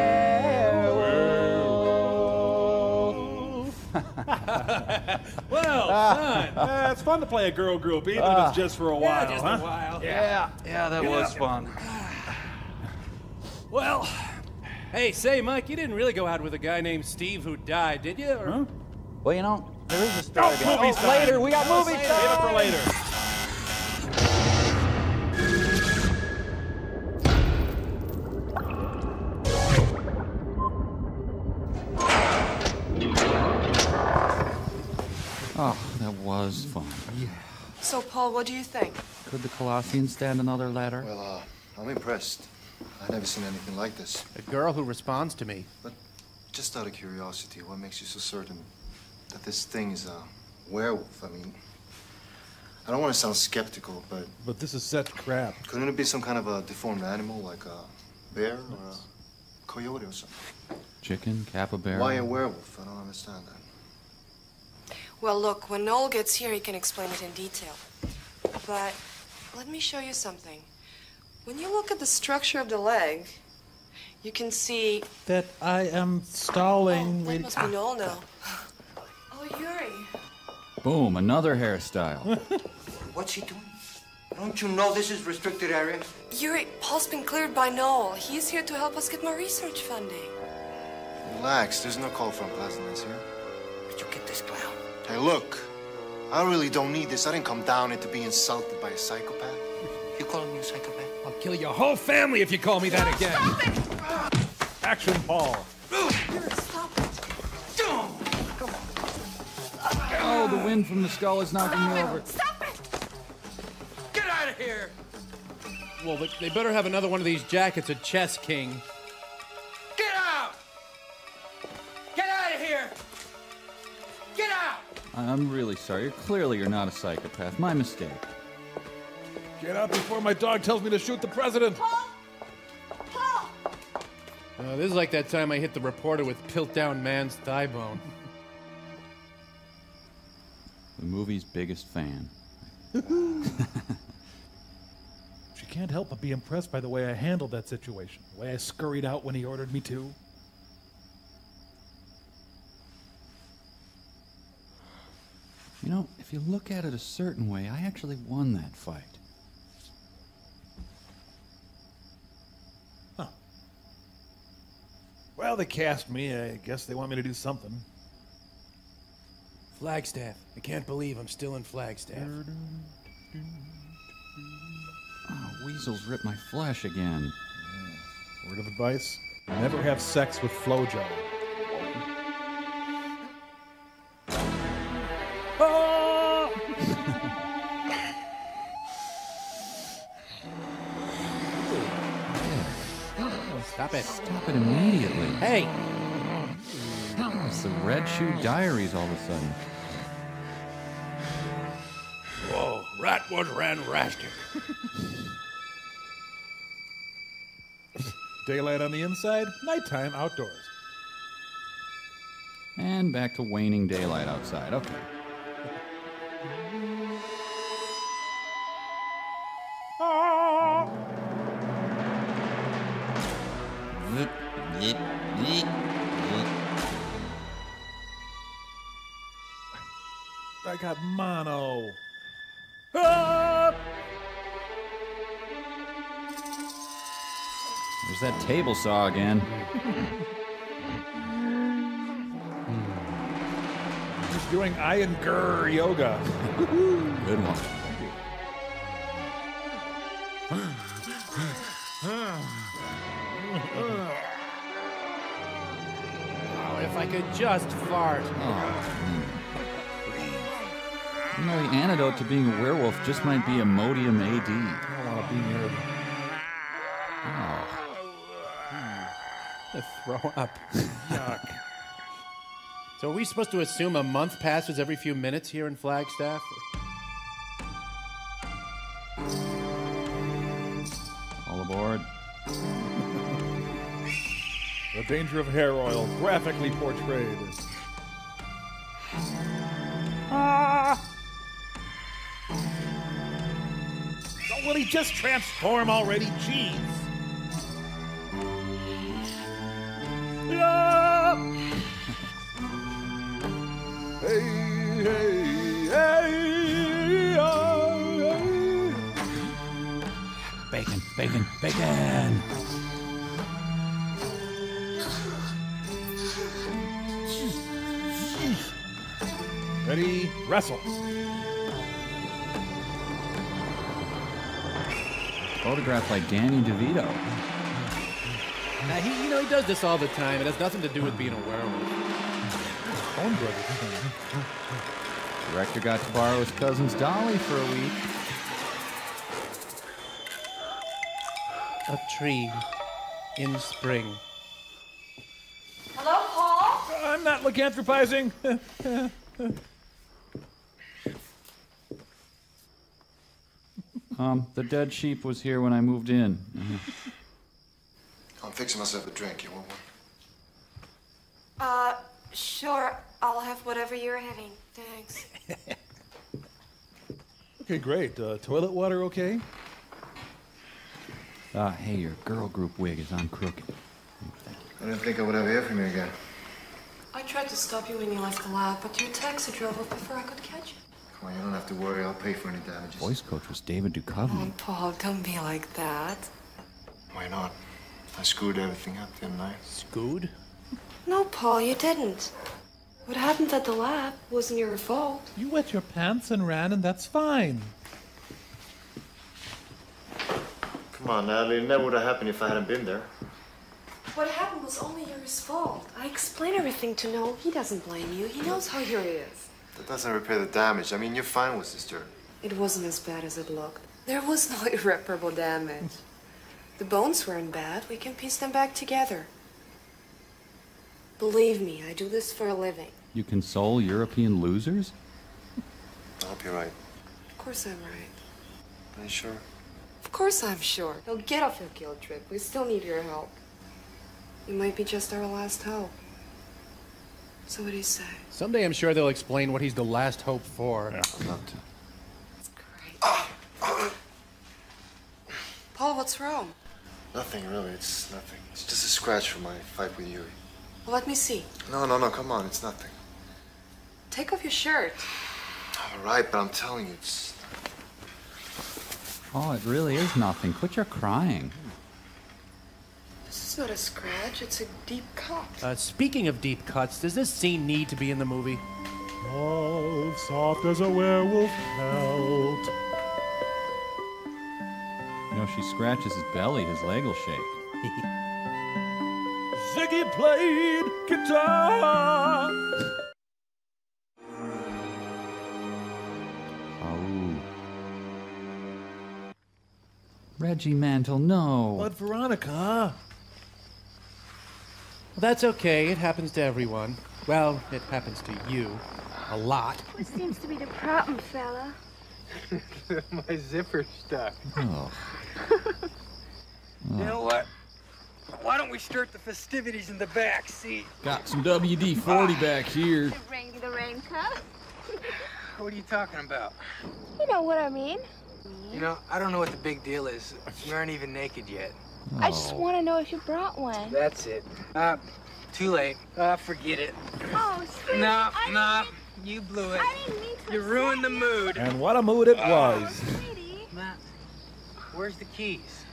Well done. It's fun to play a girl group, even if it's just for a while, just huh? a while. Yeah, that was fun. Well, hey, say, Mike, you didn't really go out with a guy named Steve who died, did you? Or... Huh? Well, you know, there is a story. Movie time. Later, we got movie time. Save it for later. Oh, that was fun. Yeah. So, Paul, what do you think? Could the Colossians stand another ladder? Well, I'm impressed. I've never seen anything like this. A girl who responds to me. But just out of curiosity, what makes you so certain that this thing is a werewolf? I mean, I don't want to sound skeptical, but... But this is such crap. Couldn't it be some kind of a deformed animal, like a bear or a coyote or something? Chicken, capybara. Why a werewolf? I don't understand that. Well, look, when Noel gets here, he can explain it in detail. But let me show you something. When you look at the structure of the leg, you can see... That I am stalling. That must be Noel now. Oh, Yuri. Boom, another hairstyle. What's he doing? Don't you know this is restricted area? Yuri, Paul's been cleared by Noel. He's here to help us get more research funding. Relax, there's no call for unpleasantness here. Where'd you get this clown? Hey, look, I really don't need this. I didn't come down here to be insulted by a psychopath. You calling me a psychopath? I'll kill your whole family if you call me that again. Action, Paul. Stop it. Oh, the wind from the skull is knocking me over. Stop it! Get out of here! Well, they better have another one of these jackets at Chess King. Get out! Get out of here! Get out! I'm really sorry. Clearly you're not a psychopath. My mistake. Get out before my dog tells me to shoot the president. Paul! This is like that time I hit the reporter with Piltdown Man's thigh bone. The movie's biggest fan. She can't help but be impressed by the way I handled that situation. The way I scurried out when he ordered me to. You know, if you look at it a certain way, I actually won that fight. Huh. Well, they cast me. I guess they want me to do something. Flagstaff. I can't believe I'm still in Flagstaff. Oh, weasels rip my flesh again. Word of advice: never have sex with FloJo. Stop it. Stop it immediately. Hey! It's the Red Shoe Diaries all of a sudden. Whoa, rat was ran raster. Daylight on the inside, nighttime outdoors. And back to waning daylight outside. Okay. I got mono. Ah! There's that table saw again. He's doing Iron Grr yoga. Good one. Oh, if I could just fart. You know, the antidote to being a werewolf just might be Imodium AD. I don't want to be near him. To throw up. Yuck. So are we supposed to assume a month passes every few minutes here in Flagstaff? All aboard. The danger of hair oil, graphically portrayed. Ah! Oh, will he just transform already? Jeez. Yeah! Hey, hey, hey, hey. Bacon, bacon, bacon! Ready, wrestle. Photographed by Danny DeVito. He does this all the time. It has nothing to do with being a werewolf. Coen Brothers. Director got to borrow his cousin's dolly for a week. A tree in spring. Hello, Paul? I'm not lycanthropizing. The dead sheep was here when I moved in. I'm fixing myself a drink. You want one? Sure. I'll have whatever you're having. Thanks. Okay, great. Toilet water okay? Hey, your girl group wig is on crooked. I didn't think I would ever hear from you again. I tried to stop you when you left the lab, but your taxi drove off before I could catch you. Come on, you don't have to worry. I'll pay for any damages. Voice coach was David Duchovny. Oh, Paul, don't be like that. Why not? I screwed everything up, didn't I? Screwed? No, Paul, you didn't. What happened at the lab wasn't your fault. You wet your pants and ran, and that's fine. Come on, Natalie. It never would have happened if I hadn't been there. What happened was only your fault. I explained everything to Noel. He doesn't blame you. He knows how he is. That doesn't repair the damage. I mean, you're fine with this dirt. It wasn't as bad as it looked. There was no irreparable damage. The bones weren't bad. We can piece them back together. Believe me, I do this for a living. You console European losers? I hope you're right. Of course I'm right. Are you sure? Of course I'm sure. Now get off your guilt trip. We still need your help. You might be just our last hope. So what do you say? Someday I'm sure they'll explain what he's the last hope for. I'd love to. That's great. Paul, what's wrong? Nothing, really. It's nothing. It's just a scratch from my fight with Yuri. Well, let me see. No, come on. It's nothing. Take off your shirt. All right, but I'm telling you, it's... Oh, it really is nothing. Quit your crying. This is not a scratch. It's a deep cut. Speaking of deep cuts, does this scene need to be in the movie? Oh, soft as a werewolf pelt. You know, she scratches his belly, his leg will shake. Ziggy played guitar. Oh. Reggie Mantle, no. But Veronica. Well, that's okay. It happens to everyone. Well, it happens to you. A lot. What seems to be the problem, fella? My zipper's stuck. Oh. You know what? Why don't we start the festivities in the back seat? Got some WD-40 back here. The raincoat? What are you talking about? You know what I mean. You know, I don't know what the big deal is. We aren't even naked yet. I just want to know if you brought one. That's it. Too late. Forget it. Oh, sweetie. No, you blew it. I didn't mean to You ruined the mood. And what a mood it was. Matt, where's the keys?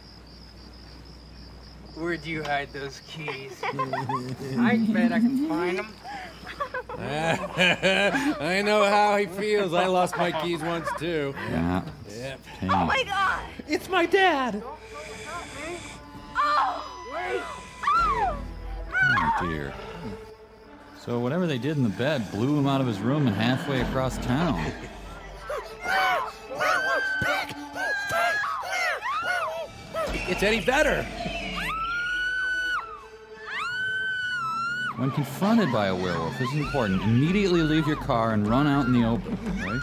Where'd you hide those keys? I bet I can find them. I know how he feels. I lost my keys once too. Yeah. Yep. Pain. Oh my God! It's my dad. Oh dear. So whatever they did in the bed blew him out of his room and halfway across town. It's any better. When confronted by a werewolf, this is important. Immediately leave your car and run out in the open, right?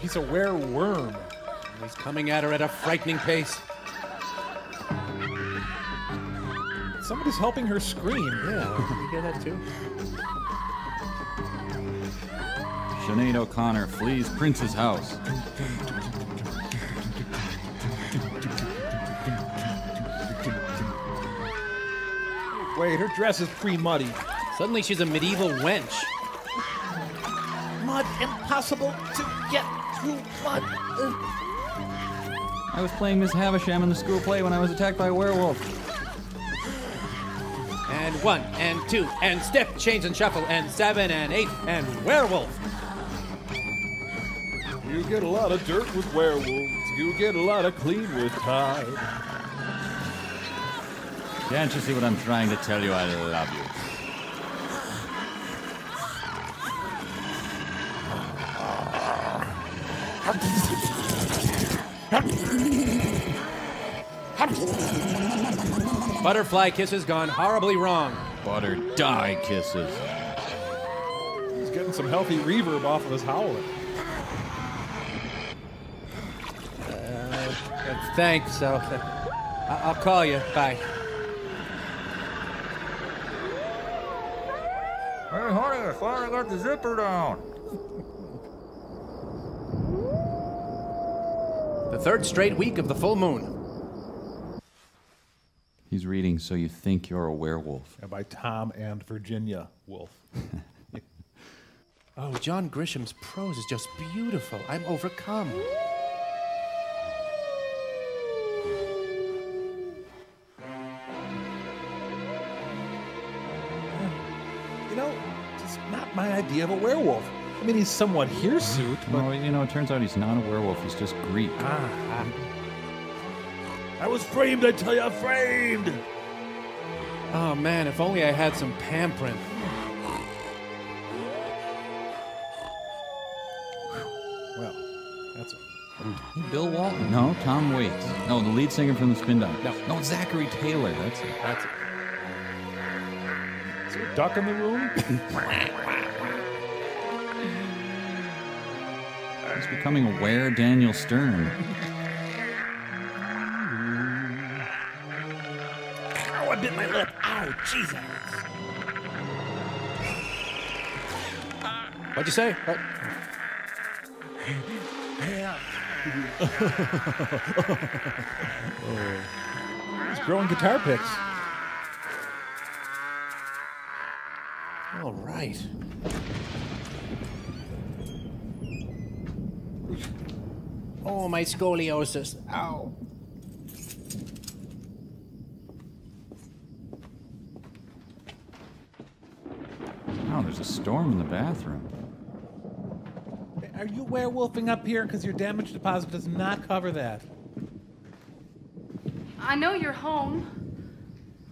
He's a wereworm. He's coming at her at a frightening pace. Somebody's helping her scream. Yeah, you hear that too? Sinead O'Connor flees Prince's house. Wait, her dress is pre-muddy. Suddenly she's a medieval wench. Mud, impossible to get through mud. I was playing Miss Havisham in the school play when I was attacked by a werewolf. And 1 and 2 and step, change and shuffle, and 7 and 8 and werewolf. You get a lot of dirt with werewolves. You get a lot of clean with tide. Can't you see what I'm trying to tell you? I love you. Butterfly kisses gone horribly wrong. Butter die kisses. He's getting some healthy reverb off of his howling. Thanks. I'll call you. Bye. Hey, honey, I finally got the zipper down. The third straight week of the full moon. He's reading So You Think You're a Werewolf. By Tom and Virginia Woolf. Oh, John Grisham's prose is just beautiful. I'm overcome. You know, just not my idea of a werewolf. I mean, he's somewhat hirsute, but... Well, you know, it turns out he's not a werewolf. He's just Greek. I was framed, I tell you, framed! Oh, man, if only I had some pamprin. Well, that's... Bill Walton? No, Tom Waits. No, the lead singer from the Spin Doctors. No, it's Zachary Taylor. That's it. That's it. Is there a duck in the room? He's becoming a were Daniel Stern. Oh, I bit my lip. Ow, Jesus. What'd you say? What? Yeah. He's growing guitar picks. All right. Oh, my scoliosis. Ow. Oh, there's a storm in the bathroom. Are you werewolfing up here? Because your damage deposit does not cover that. I know you're home.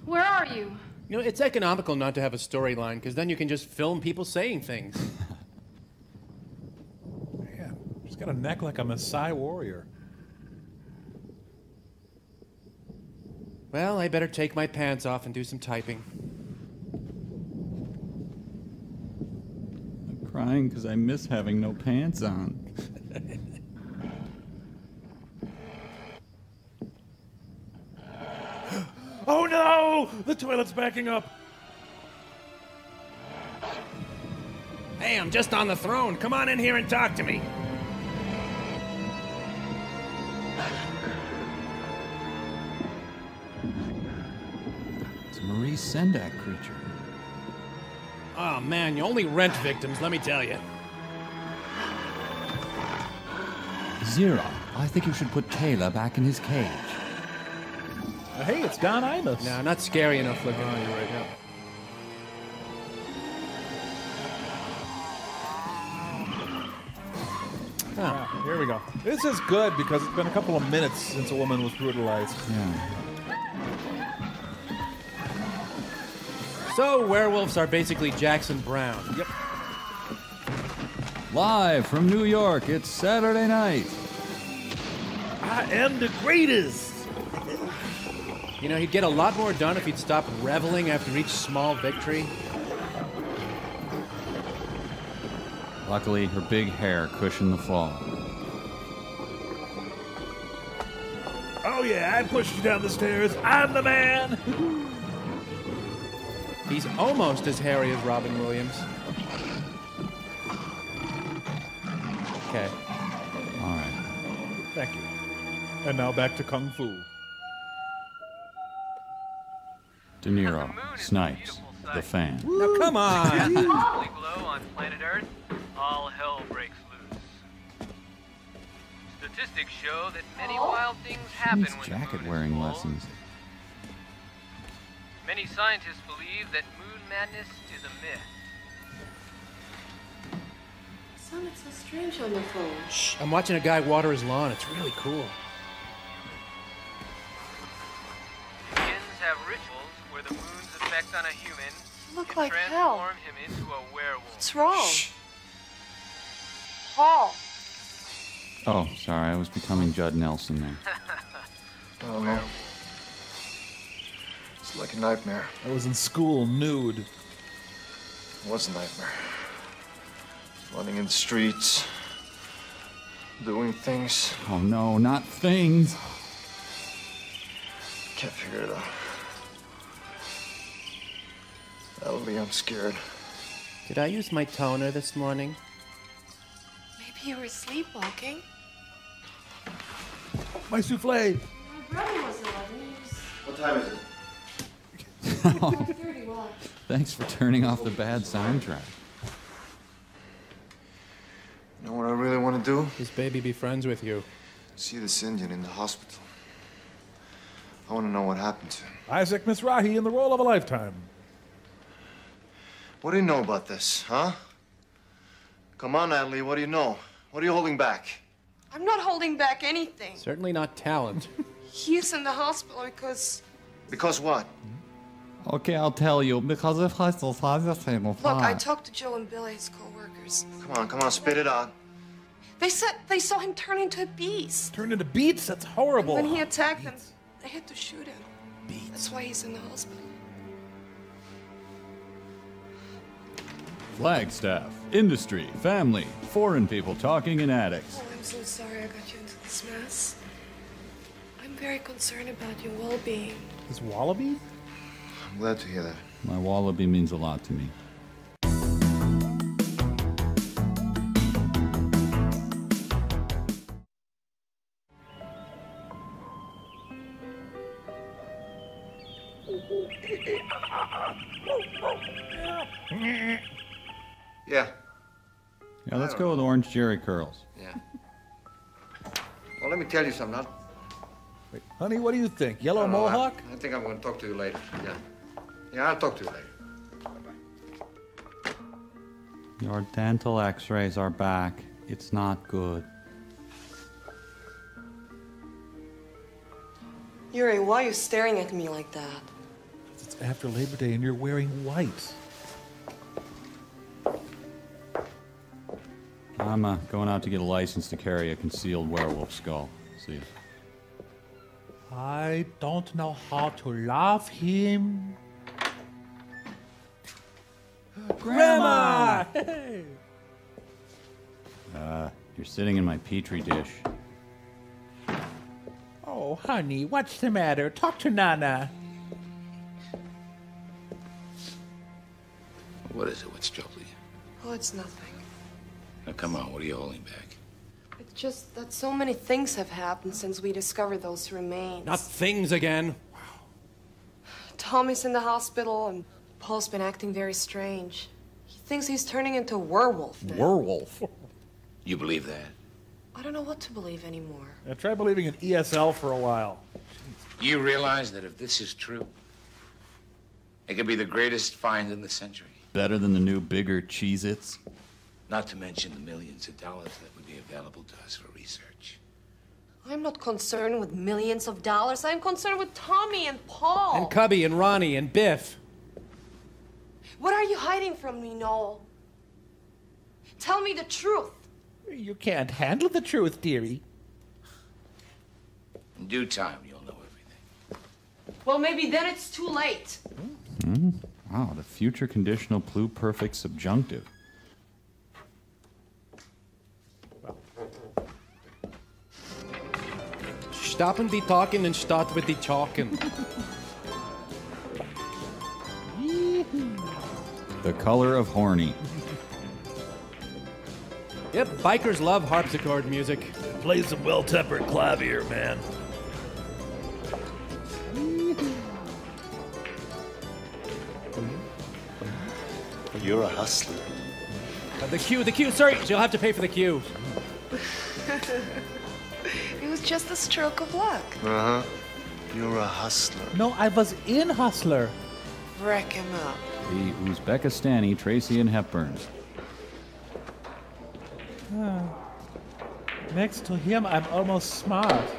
Where are you? You know, it's economical not to have a storyline, because then you can just film people saying things. Man, she's got a neck like a Maasai warrior. Well, I better take my pants off and do some typing. I'm crying because I miss having no pants on. Oh no! The toilet's backing up. Hey, Hey, I'm just on the throne. Come on in here and talk to me. It's a Maurice Sendak creature. Oh, man, you only rent victims, let me tell you. Zira, I think you should put Kayla back in his cage. Hey, it's Don Imus. No, not scary enough looking. Oh, you're right. Yeah. Ah, here we go. This is good because it's been a couple of minutes since a woman was brutalized. Yeah. So, werewolves are basically Jackson Brown. Yep. Live from New York, it's Saturday night. I am the greatest. You know, he'd get a lot more done if he'd stop reveling after each small victory. Luckily, her big hair cushioned the fall. Oh yeah, I pushed you down the stairs. I'm the man. He's almost as hairy as Robin Williams. Okay. All right. Thank you. And now back to Kung Fu. De Niro, Snipes, the fan. Now come on! glow on planet Earth, all hell breaks loose. Statistics show that many wild things happen Needs when jacket wearing lessons. Many scientists believe that moon madness is a myth. Son, it's so strange on the phone. Shh, I'm watching a guy water his lawn. It's really cool. Humans have rituals where the moon's effect on a human You look can like hell. transform him into a werewolf. What's wrong? Paul. Oh, sorry, I was becoming Judd Nelson there. I don't know. It's like a nightmare. I was in school nude. It was a nightmare. Running in the streets, doing things. Oh no, not things. Can't figure it out. Ellie, I'm scared. Did I use my toner this morning? Maybe you were sleepwalking. My souffle. My brother was 11. What time is it? 5:30. What? Thanks for turning off the bad soundtrack. You know what I really want to do? This baby be friends with you. See this Indian in the hospital. I want to know what happened to him. Isaac Mizrahi in the role of a lifetime. What do you know about this, huh? Come on, Natalie, what do you know? What are you holding back? I'm not holding back anything. Certainly not talent. He's in the hospital because... Because what? Okay, I'll tell you. Because if I still have the same Look, I talked to Joe and Billy, his co-workers. Come on, spit it out. They said they saw him turn into a beast. Turned into beats? That's horrible. When he attacked them, they had to shoot him. That's why he's in the hospital. Flagstaff, industry, family, foreign people talking in attics. Oh, I'm so sorry I got you into this mess. I'm very concerned about your well-being. Is Wallaby? I'm glad to hear that. My wallaby means a lot to me. Yeah. Yeah, let's go with orange Jerry curls. Yeah. Well, let me tell you something. Wait, honey, what do you think? Yellow mohawk? I think I'm going to talk to you later. Yeah. Yeah, I'll talk to you later. Your dental x-rays are back. It's not good. Yuri, why are you staring at me like that? It's after Labor Day and you're wearing white. I'm going out to get a license to carry a concealed werewolf skull. See you. I don't know how to love him. Grandma! Hey! You're sitting in my petri dish. Oh, honey, what's the matter? Talk to Nana. What is it? What's trouble you? Oh, it's nothing. Now, come on, what are you holding back? It's just that so many things have happened since we discovered those remains. Not things again. Tommy's in the hospital, and Paul's been acting very strange. He thinks he's turning into a werewolf now. Werewolf? You believe that? I don't know what to believe anymore. Yeah, try believing in ESL for a while. You realize that if this is true, it could be the greatest find in the century. Better than the new, bigger Cheez-Its? Not to mention the millions of dollars that would be available to us for research. I'm not concerned with millions of dollars. I'm concerned with Tommy and Paul. And Cubby and Ronnie and Biff. What are you hiding from me, Noel? Tell me the truth. You can't handle the truth, dearie. In due time, you'll know everything. Well, maybe then it's too late. Wow, the future conditional pluperfect subjunctive. Stop and be talking and start with the talking. The color of horny. Yep, bikers love harpsichord music. Play some well-tempered clavier, man. You're a hustler. The queue, sorry, you'll have to pay for the queue. It was just a stroke of luck. Uh-huh. You're a hustler. No, I was in Hustler. Wreck him up. The Uzbekistani Tracy and Hepburn. Next to him, I'm almost smart.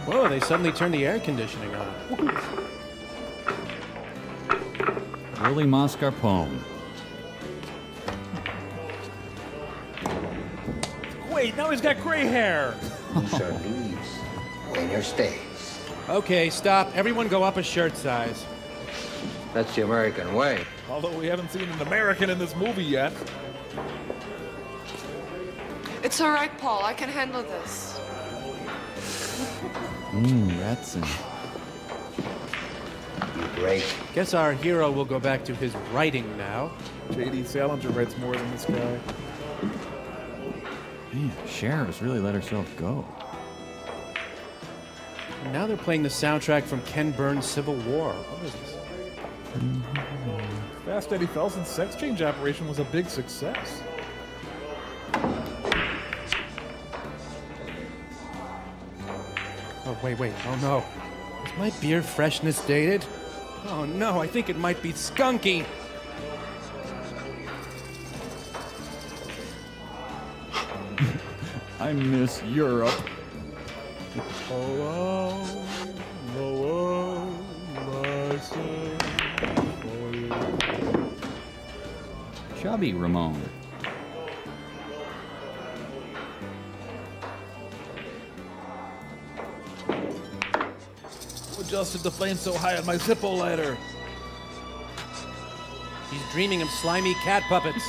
Whoa, they suddenly turned the air conditioning on. Willie Mascarpone. Wait, now he's got gray hair. These are leaves. Winner stays. Okay, stop. Everyone go up a shirt size. That's the American way. Although we haven't seen an American in this movie yet. It's all right, Paul. I can handle this. Retson. Great. Guess our hero will go back to his writing now. J.D. Salinger writes more than this guy. Man, Cher has really let herself go. Now they're playing the soundtrack from Ken Burns' Civil War. What is this? Fast Eddie Felson's sex change operation was a big success. Oh, wait. Oh, no. Is my beer freshness dated? Oh, no, I think it might be skunky. I miss Europe. Chubby Ramone. Adjusted the flame so high on my Zippo lighter. He's dreaming of slimy cat puppets.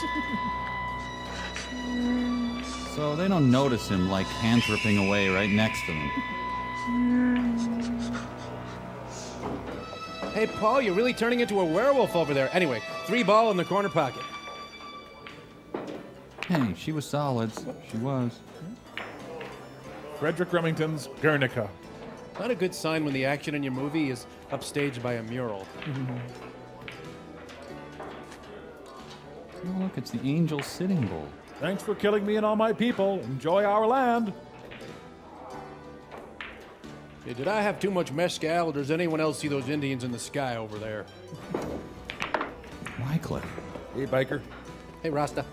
So they don't notice him like cantripping away right next to them. Hey, Paul, you're really turning into a werewolf over there. Anyway, 3 ball in the corner pocket. Hey, she was solids. She was. Frederick Remington's Guernica. Not a good sign when the action in your movie is upstaged by a mural. Oh, look, it's the Angel Sitting Bull. Thanks for killing me and all my people. Enjoy our land. Hey, did I have too much mezcal, or does anyone else see those Indians in the sky over there? Wycliffe. Hey, biker. Hey, Rasta.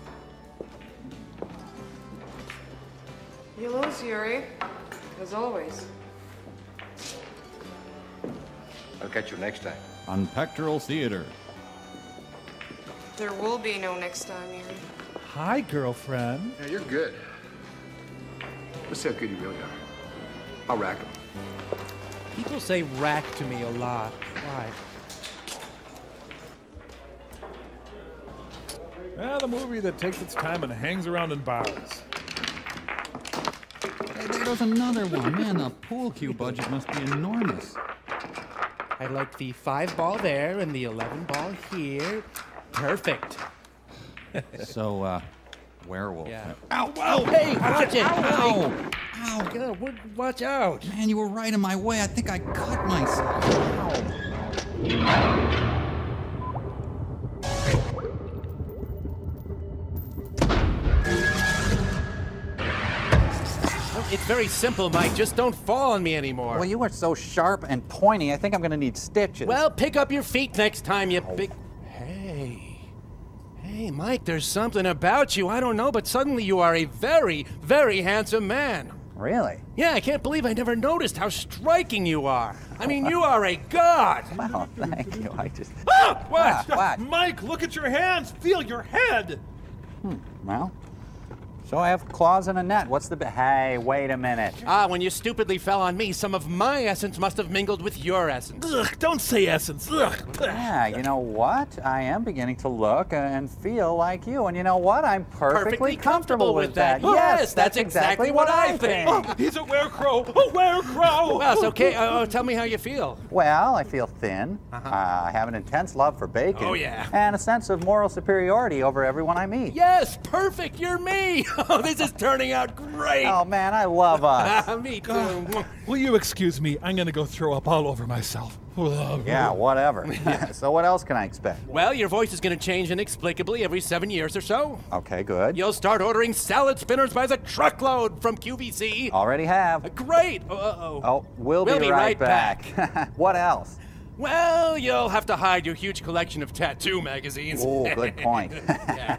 You lose, Yuri. As always. I'll catch you next time. On Pectoral Theater. There will be no next time, Yuri. Hi, girlfriend. Yeah, you're good. Let's see how good you really are. I'll rack him. People say rack to me a lot. Why? The movie that takes its time and hangs around in bars. Hey, there goes another one. Man, the pool cue budget must be enormous. I like the 5 ball there and the 11 ball here. Perfect. So, werewolf. Yeah. Ow! Ow! Hey, watch it! Ow! Ow! God, watch out! Man, you were right in my way. I think I cut myself. It's very simple, Mike. Just don't fall on me anymore. Well, you are so sharp and pointy, I think I'm going to need stitches. Well, pick up your feet next time, you big... Hey, Mike, there's something about you. I don't know, but suddenly you are a very, very handsome man. Really? Yeah, I can't believe I never noticed how striking you are. I mean, you are a god. Well, thank you. I just... Ah! What? What? Mike, look at your hands. Feel your head. Well, so I have claws and a net. What's the... Hey, wait a minute. When you stupidly fell on me, some of my essence must have mingled with your essence. Ugh, don't say essence. Ugh. Yeah, you know what? I am beginning to look and feel like you. And you know what? I'm perfectly comfortable with that. Yes, that's exactly what I think. Oh, he's a werecrow. A werecrow. Well, it's okay. Tell me how you feel. Well, I feel thin. I have an intense love for bacon. Oh, yeah. And a sense of moral superiority over everyone I meet. Yes, perfect. You're me. Oh, this is turning out great. Oh, man, I love us. Me too. Will you excuse me? I'm going to go throw up all over myself. Yeah, whatever. So what else can I expect? Well, your voice is going to change inexplicably every 7 years or so. Okay, good. You'll start ordering salad spinners by the truckload from QVC. Already have. Great. Oh, we'll be right back. What else? Well, you'll have to hide your huge collection of tattoo magazines. Oh, good point. Yeah.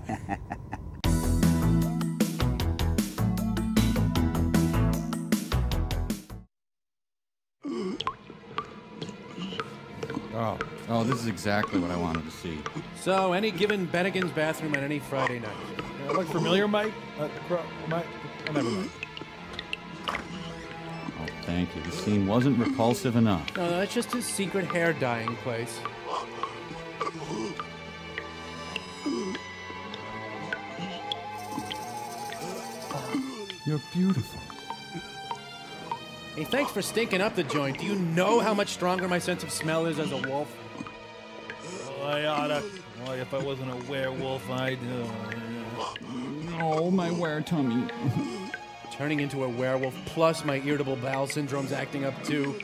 Oh, this is exactly what I wanted to see. So, any given Bennigan's bathroom on any Friday night. Look familiar, Mike? Mike? Oh, never mind. Oh, thank you. The scene wasn't repulsive enough. No, that's just his secret hair dyeing place. You're beautiful. Hey, thanks for stinking up the joint. Do you know how much stronger my sense of smell is as a wolf? Well, I oughta. Well, if I wasn't a werewolf, I'd... Oh, my were-tummy. Turning into a werewolf, plus my irritable bowel syndrome's acting up too.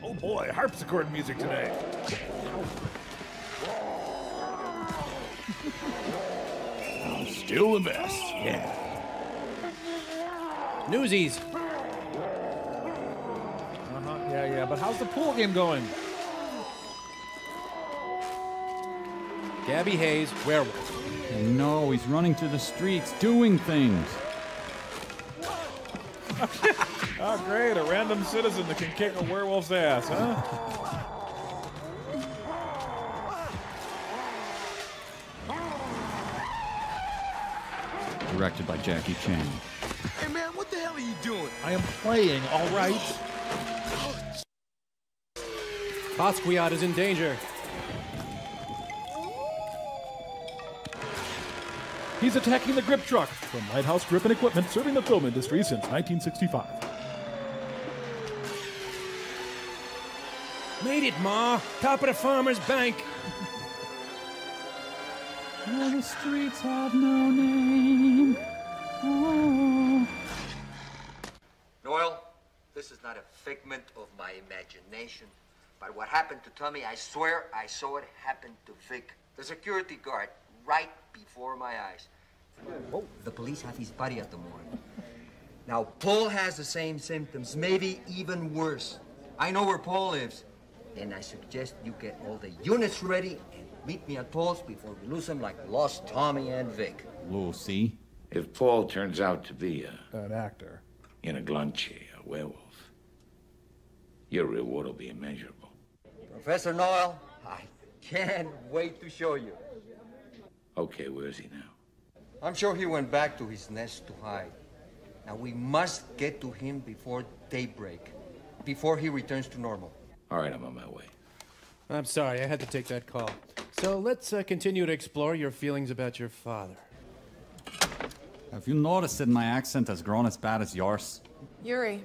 Oh boy, harpsichord music today. Still the best. Yeah. Newsies. Yeah, but how's the pool game going? Gabby Hayes, werewolf. Oh, no, he's running through the streets, doing things. Oh, great, a random citizen that can kick a werewolf's ass, huh? Directed by Jackie Chan. Hey, man, what the hell are you doing? I am playing, all right. Basquiat is in danger. He's attacking the grip truck from Lighthouse Grip and Equipment, serving the film industry since 1965. Made it, Ma. Top of the Farmer's Bank. Well, the streets have no name. Oh. Noel, this is not a figment of my imagination. But what happened to Tommy, I swear I saw it happen to Vic, the security guard, right before my eyes. Oh, the police have his body at the morgue. Now, Paul has the same symptoms, maybe even worse. I know where Paul lives, and I suggest you get all the units ready and meet me at Paul's before we lose him like lost Tommy and Vic. Lucy. If Paul turns out to be an actor, in a glunche, a werewolf, your reward will be immeasurable. Professor Noel, I can't wait to show you. Okay, where is he now? I'm sure he went back to his nest to hide. Now we must get to him before daybreak, before he returns to normal. All right, I'm on my way. I'm sorry, I had to take that call. So let's continue to explore your feelings about your father. Have you noticed that my accent has grown as bad as yours? Yuri,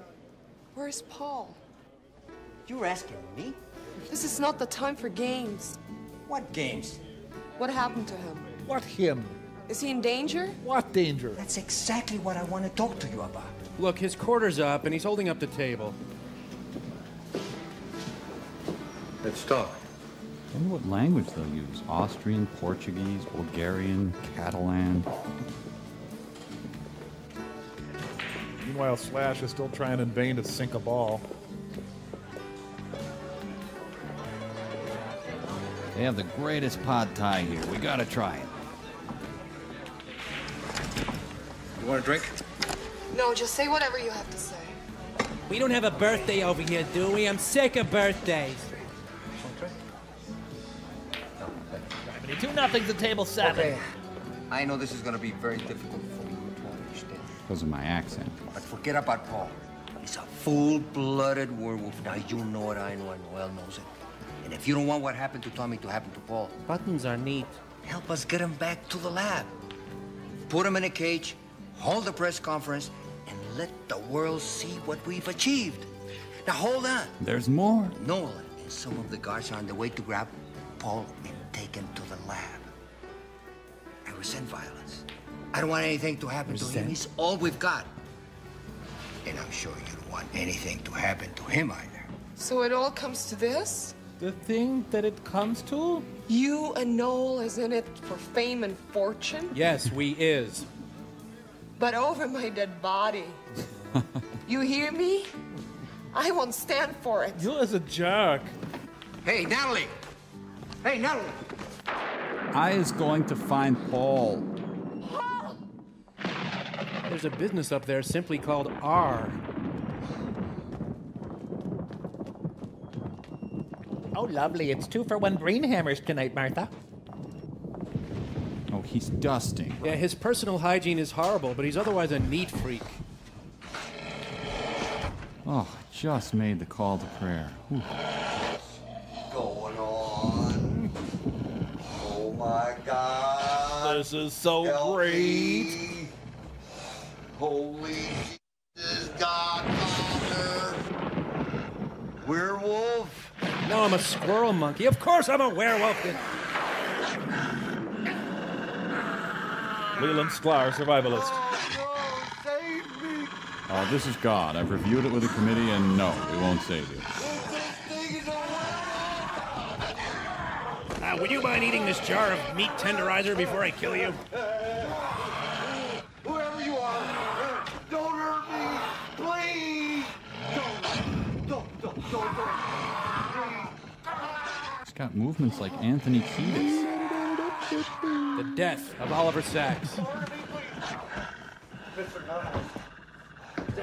Where's Paul? You're asking me? This is not the time for games. What games? What happened to him? What him? Is he in danger? What danger? That's exactly what I want to talk to you about. Look, his quarter's up, and he's holding up the table. Let's talk. I wonder what language they'll use. Austrian, Portuguese, Bulgarian, Catalan. Meanwhile, Slash is still trying in vain to sink a ball. They have the greatest pad thai here. We gotta try it. You want a drink? No, just say whatever you have to say. We don't have a birthday over here, do we? I'm sick of birthdays. 2-0 to table 7. Okay. I know this is going to be very difficult for you to understand. Because of my accent. But forget about Paul. He's a full-blooded werewolf. Now, you know it, I know, and Noel knows it. And if you don't want what happened to Tommy to happen to Paul... Buttons are neat. Help us get him back to the lab. Put him in a cage, hold a press conference, and let the world see what we've achieved. Now, hold on. There's more. Noel and some of the guards are on the way to grab Paul and take him to the lab. I resent violence. I don't want anything to happen to him. He's all we've got. And I'm sure you don't want anything to happen to him either. So it all comes to this? The thing that it comes to? You and Noel is in it for fame and fortune? Yes, we is. But over my dead body. You hear me? I won't stand for it. You as a jerk. Hey, Natalie! Hey, Natalie! I is going to find Paul. There's a business up there simply called R. Oh, lovely. It's 2-for-1 green hammers tonight, Martha. Oh, he's dusting. Yeah, his personal hygiene is horrible, but he's otherwise a neat freak. Oh, I just made the call to prayer. Whew. Going on. Oh my God. This is so great. Me. Holy Jesus, Godfather. Werewolf? No, I'm a squirrel monkey. Of course I'm a werewolf. Leland Sklar, survivalist. Oh, this is God. I've reviewed it with the committee, and no, it won't save you. Would you mind eating this jar of meat tenderizer before I kill you? Whoever you are, don't hurt me, please. Don't. He's got movements like Anthony Kiedis. The death of Oliver Sacks.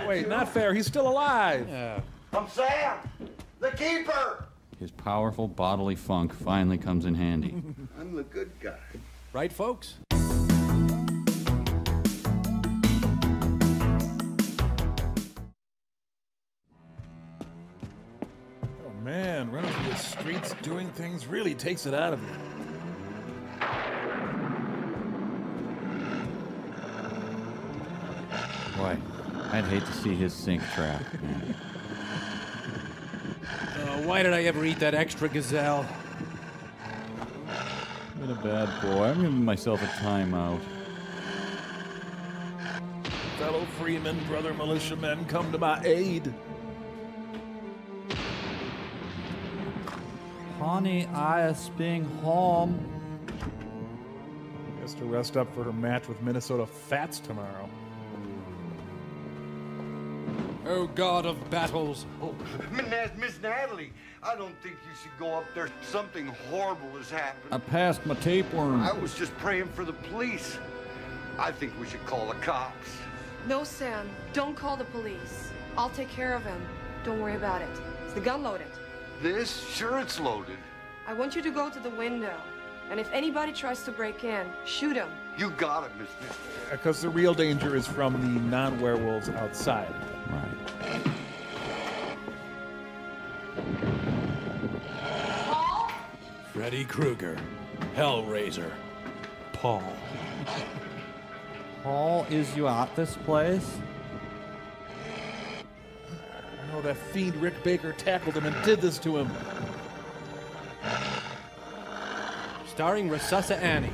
Wait, not fair. He's still alive. Yeah. I'm Sam, the keeper. His powerful bodily funk finally comes in handy. I'm the good guy. Right, folks? Oh man, running through the streets doing things really takes it out of you. Boy, I'd hate to see his sink trap. Why did I ever eat that extra gazelle? I'm been a bad boy. I'm giving myself a timeout. Fellow freemen, brother militiamen, come to my aid. Honey, I is being home. Has to rest up for her match with Minnesota Fats tomorrow. Oh, God of battles. Oh, Miss Natalie, I don't think you should go up there. Something horrible has happened. I passed my tapeworm. I was just praying for the police. I think we should call the cops. No, Sam. Don't call the police. I'll take care of him. Don't worry about it. Is the gun loaded? This? Sure it's loaded. I want you to go to the window. And if anybody tries to break in, shoot him. You got it, Miss Natalie. Because the real danger is from the non-werewolves outside. Right. Paul? Freddy Krueger. Hellraiser. Paul. Paul, is you at this place? Oh, that fiend Rick Baker tackled him and did this to him. Starring Resusci Annie.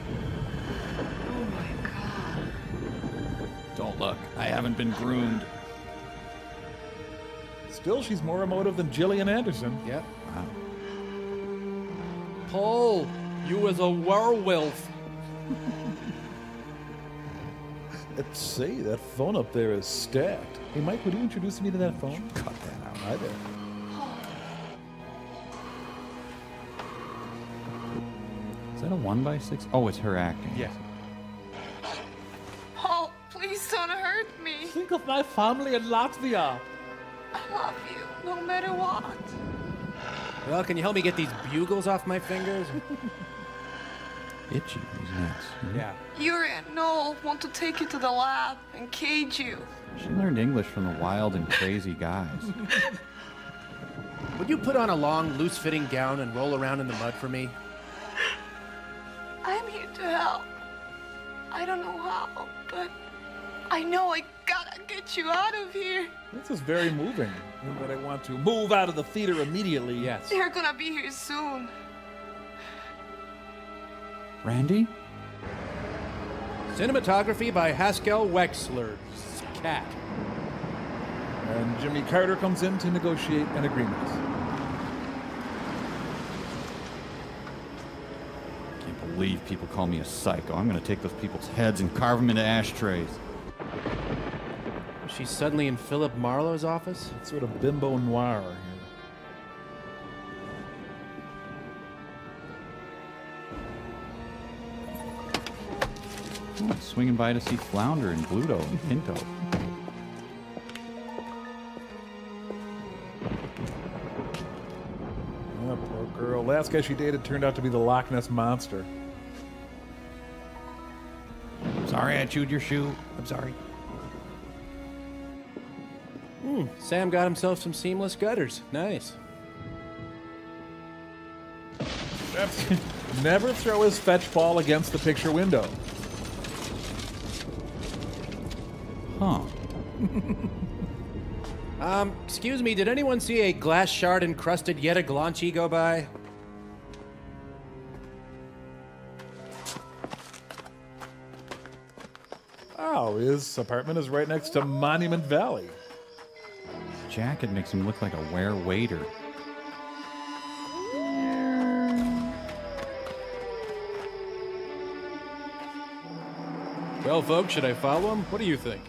Don't look. I haven't been groomed. Still, she's more emotive than Gillian Anderson. Yep. Wow. Paul, you was a werewolf. Let's see, that phone up there is stacked. Hey, Mike, would you introduce me to that phone? Cut that out. Hi there. Is that a 1x6? Oh, it's her acting. Yeah. Paul, please don't hurt me. Think of my family in Latvia. I love you, no matter what. Well, can you help me get these bugles off my fingers? Itchy. These nuts. Yeah. Yuri and Noel want to take you to the lab and cage you. She learned English from the wild and crazy guys. Would you put on a long, loose-fitting gown and roll around in the mud for me? I'm here to help. I don't know how, but I know I gotta get you out of here. This is very moving. But I want to move out of the theater immediately. Yes. They're gonna be here soon. Randy? Cinematography by Haskell Wexler. Cat. And Jimmy Carter comes in to negotiate an agreement. I can't believe people call me a psycho. I'm going to take those people's heads and carve them into ashtrays. She's suddenly in Philip Marlowe's office? It's sort of bimbo noir here. Oh, swinging by to see Flounder and Bluto and Pinto. Oh, poor girl. Last guy she dated turned out to be the Loch Ness Monster. Sorry I chewed your shoe. I'm sorry. Sam got himself some seamless gutters. Nice. Never throw his fetch ball against the picture window. Huh. Excuse me, did anyone see a glass shard encrusted Yetta Glanchi go by? Oh, his apartment is right next to Monument Valley. His jacket makes him look like a were-waiter. Well, folks, should I follow him? What do you think?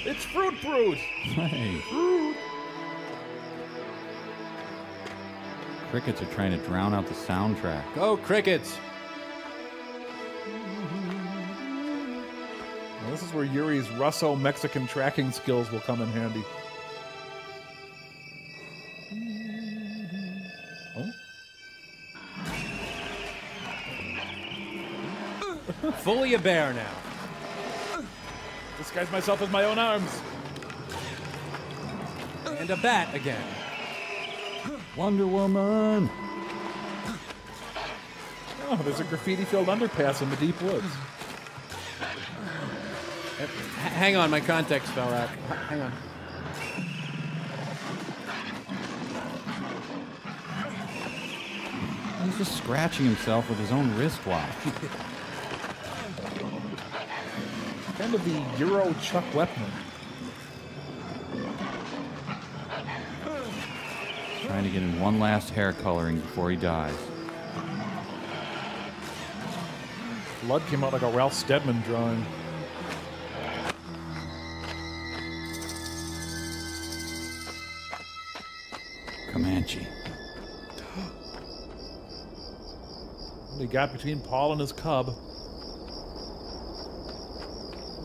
It's Fruit Brute! Hey. Fruit! Crickets are trying to drown out the soundtrack. Go, crickets! Well, this is where Yuri's Russo-Mexican tracking skills will come in handy. Fully a bear now. Disguise myself with my own arms. And a bat again. Wonder Woman! Oh, there's a graffiti-filled underpass in the deep woods. Hang on, my context fell out. Hang on. He's just scratching himself with his own wristwatch. Kind of the Euro Chuck Wepner. Trying to get in one last hair coloring before he dies. Blood came out like a Ralph Steadman drawing. Comanche. What he got between Paul and his cub.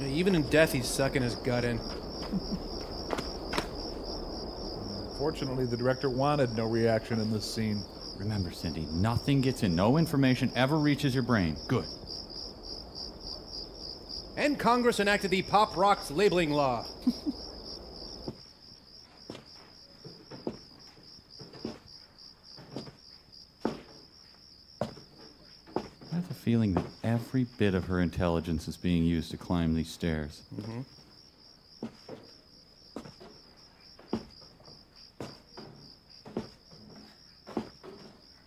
Even in death, he's sucking his gut in. Fortunately, the director wanted no reaction in this scene. Remember, Cindy, nothing gets in. No information ever reaches your brain. Good. And Congress enacted the Pop Rocks labeling law. have a feeling that every bit of her intelligence is being used to climb these stairs. Mm-hmm.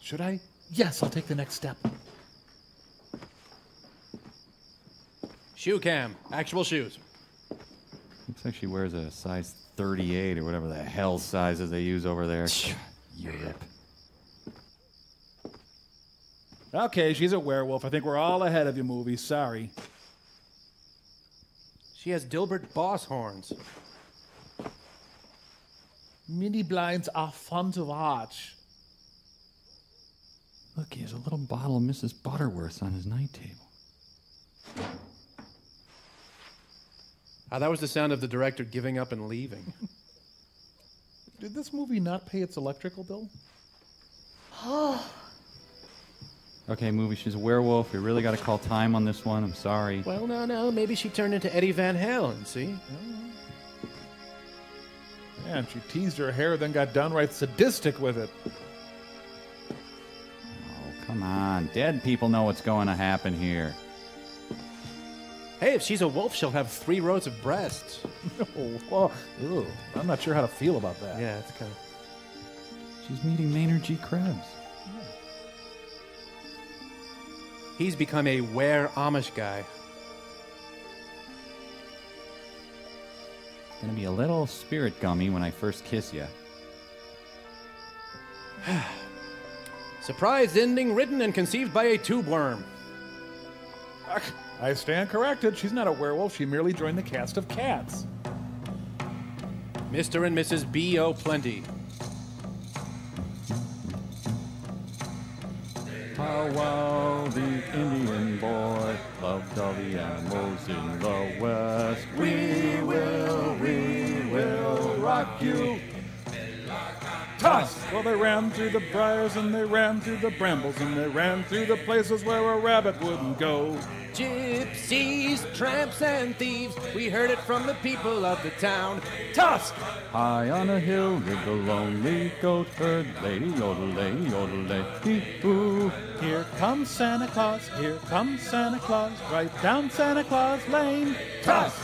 Should I? Yes, I'll take the next step. Shoe cam. Actual shoes. Looks like she wears a size 38 or whatever the hell sizes they use over there. Europe. Okay, she's a werewolf. I think we're all ahead of you, movie. Sorry. She has Dilbert Boss horns. Mini blinds are fun to watch. Look, he has a little bottle of Mrs. Butterworth on his night table. That was the sound of the director giving up and leaving. Did this movie not pay its electrical bill? Oh. Okay, movie, she's a werewolf. We really got to call time on this one. I'm sorry. Well, no. Maybe she turned into Eddie Van Halen, see? Yeah, and she teased her hair, then got downright sadistic with it. Oh, come on. Dead people know what's going to happen here. Hey, if she's a wolf, she'll have 3 rows of breasts. Oh, ew. I'm not sure how to feel about that. Yeah, it's kind of... She's meeting Maynard G. Krebs. He's become a Amish guy. It's gonna be a little spirit gummy when I first kiss you. Surprise ending written and conceived by a tube worm. I stand corrected. She's not a werewolf. She merely joined the cast of Cats. Mr. and Mrs. B.O. Plenty. Powwow, the Indian boy, loved all the animals in the West. We will rock you. Tusk! Well, they ran through the briars and they ran through the brambles and they ran through the places where a rabbit wouldn't go. Gypsies, tramps, and thieves, we heard it from the people of the town. Tusk! High on a hill lived a lonely goat herd, lady yodelay, yodelay, Here comes Santa Claus, here comes Santa Claus, right down Santa Claus Lane. Tusk!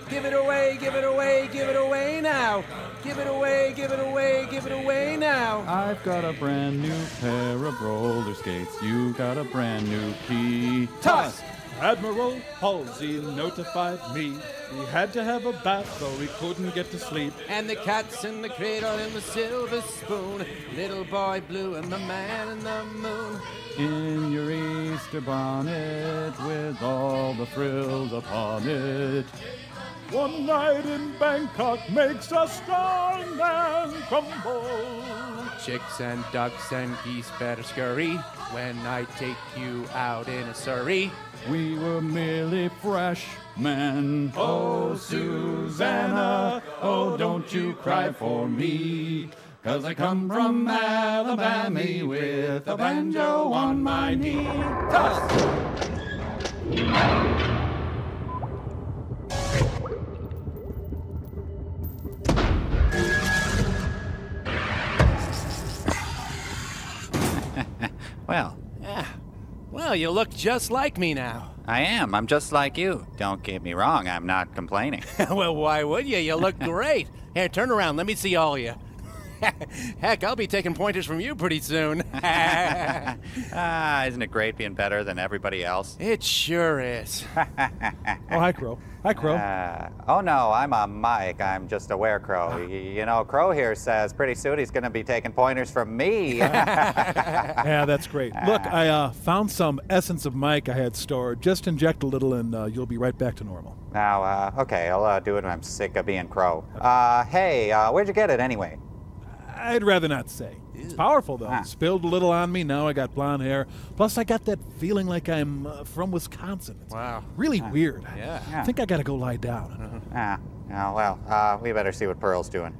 Give it away, give it away, give it away now. Give it away, give it away, give it away now. I've got a brand new pair of roller skates. You got a brand new key. Tusk! Admiral Halsey notified me we had to have a bath though we couldn't get to sleep. And the cat's in the cradle and the silver spoon. Little boy blue and the man in the moon. In your Easter bonnet with all the frills upon it. One night in Bangkok makes a strong man crumble. Chicks and ducks and geese better scurry when I take you out in a surrey. We were merely freshmen. Oh, Susanna, oh, don't you cry for me. 'Cause I come from Alabama with a banjo on my knee. Tusk! Well. Yeah. Well, you look just like me now. I am. I'm just like you. Don't get me wrong. I'm not complaining. Well, why would you? You look great. Here, turn around. Let me see all of you. Heck, I'll be taking pointers from you pretty soon. Isn't it great being better than everybody else? It sure is. Oh, hi, Crow. Hi, Crow. Oh, no, I'm a Mike. I'm just a werecrow. You know, Crow here says pretty soon he's going to be taking pointers from me. Yeah, that's great. Look, I found some Essence of Mike I had stored. Just inject a little and you'll be right back to normal. Now, okay, I'll do it when I'm sick of being Crow. Hey, where'd you get it anyway? I'd rather not say. It's powerful, though. Spilled a little on me. Now I got blonde hair. Plus, I got that feeling like I'm from Wisconsin. It's really weird. Yeah. I think I got to go lie down. Well, we better see what Pearl's doing.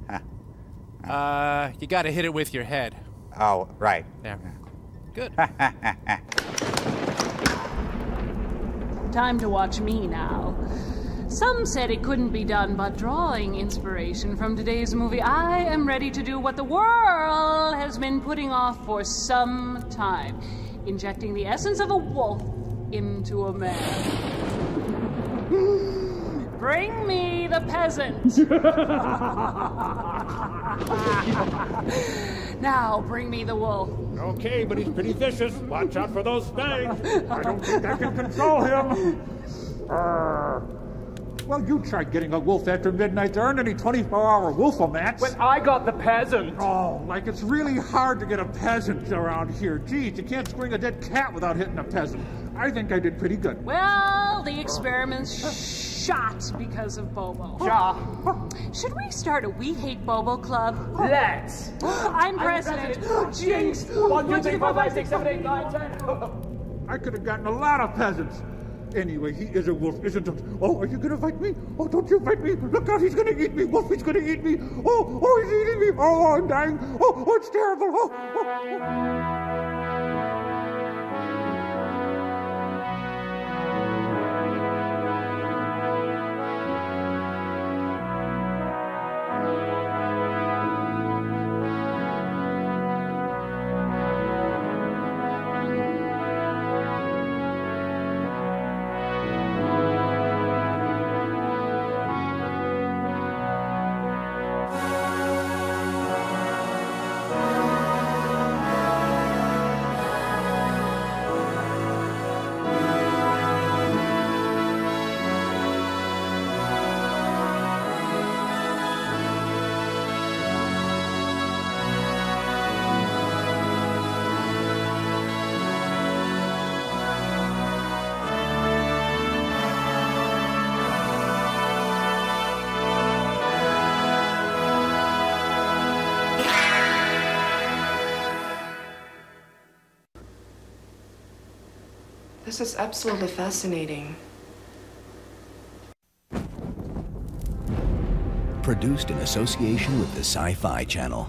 You got to hit it with your head. Oh, right. There. Good. Time to watch me now. Some said it couldn't be done, but drawing inspiration from today's movie, I am ready to do what the world has been putting off for some time. injecting the essence of a wolf into a man. Bring me the peasant. Now, bring me the wolf. Okay, but he's pretty vicious. Watch out for those fangs. I don't think I can control him. Well, you tried getting a wolf after midnight. There aren't any 24-hour wolfomats. But I got the peasant. Oh, like it's really hard to get a peasant around here. Geez, you can't string a dead cat without hitting a peasant. I think I did pretty good. Well, the experiment's shot because of Bobo. Ja. Should we start a We Hate Bobo club? Let's. I'm president. Jinx. 1, 2, 3, 4, 5, 6, 7, 8, 9, 10. I could have gotten a lot of peasants. Anyway, he is a wolf, isn't it? Oh, are you gonna fight me? Oh, don't you fight me. Look out, he's gonna eat me. Wolf, he's gonna eat me. Oh, he's eating me. Oh, I'm dying. Oh, it's terrible. Oh. This is absolutely fascinating. Produced in association with the Sci-Fi Channel.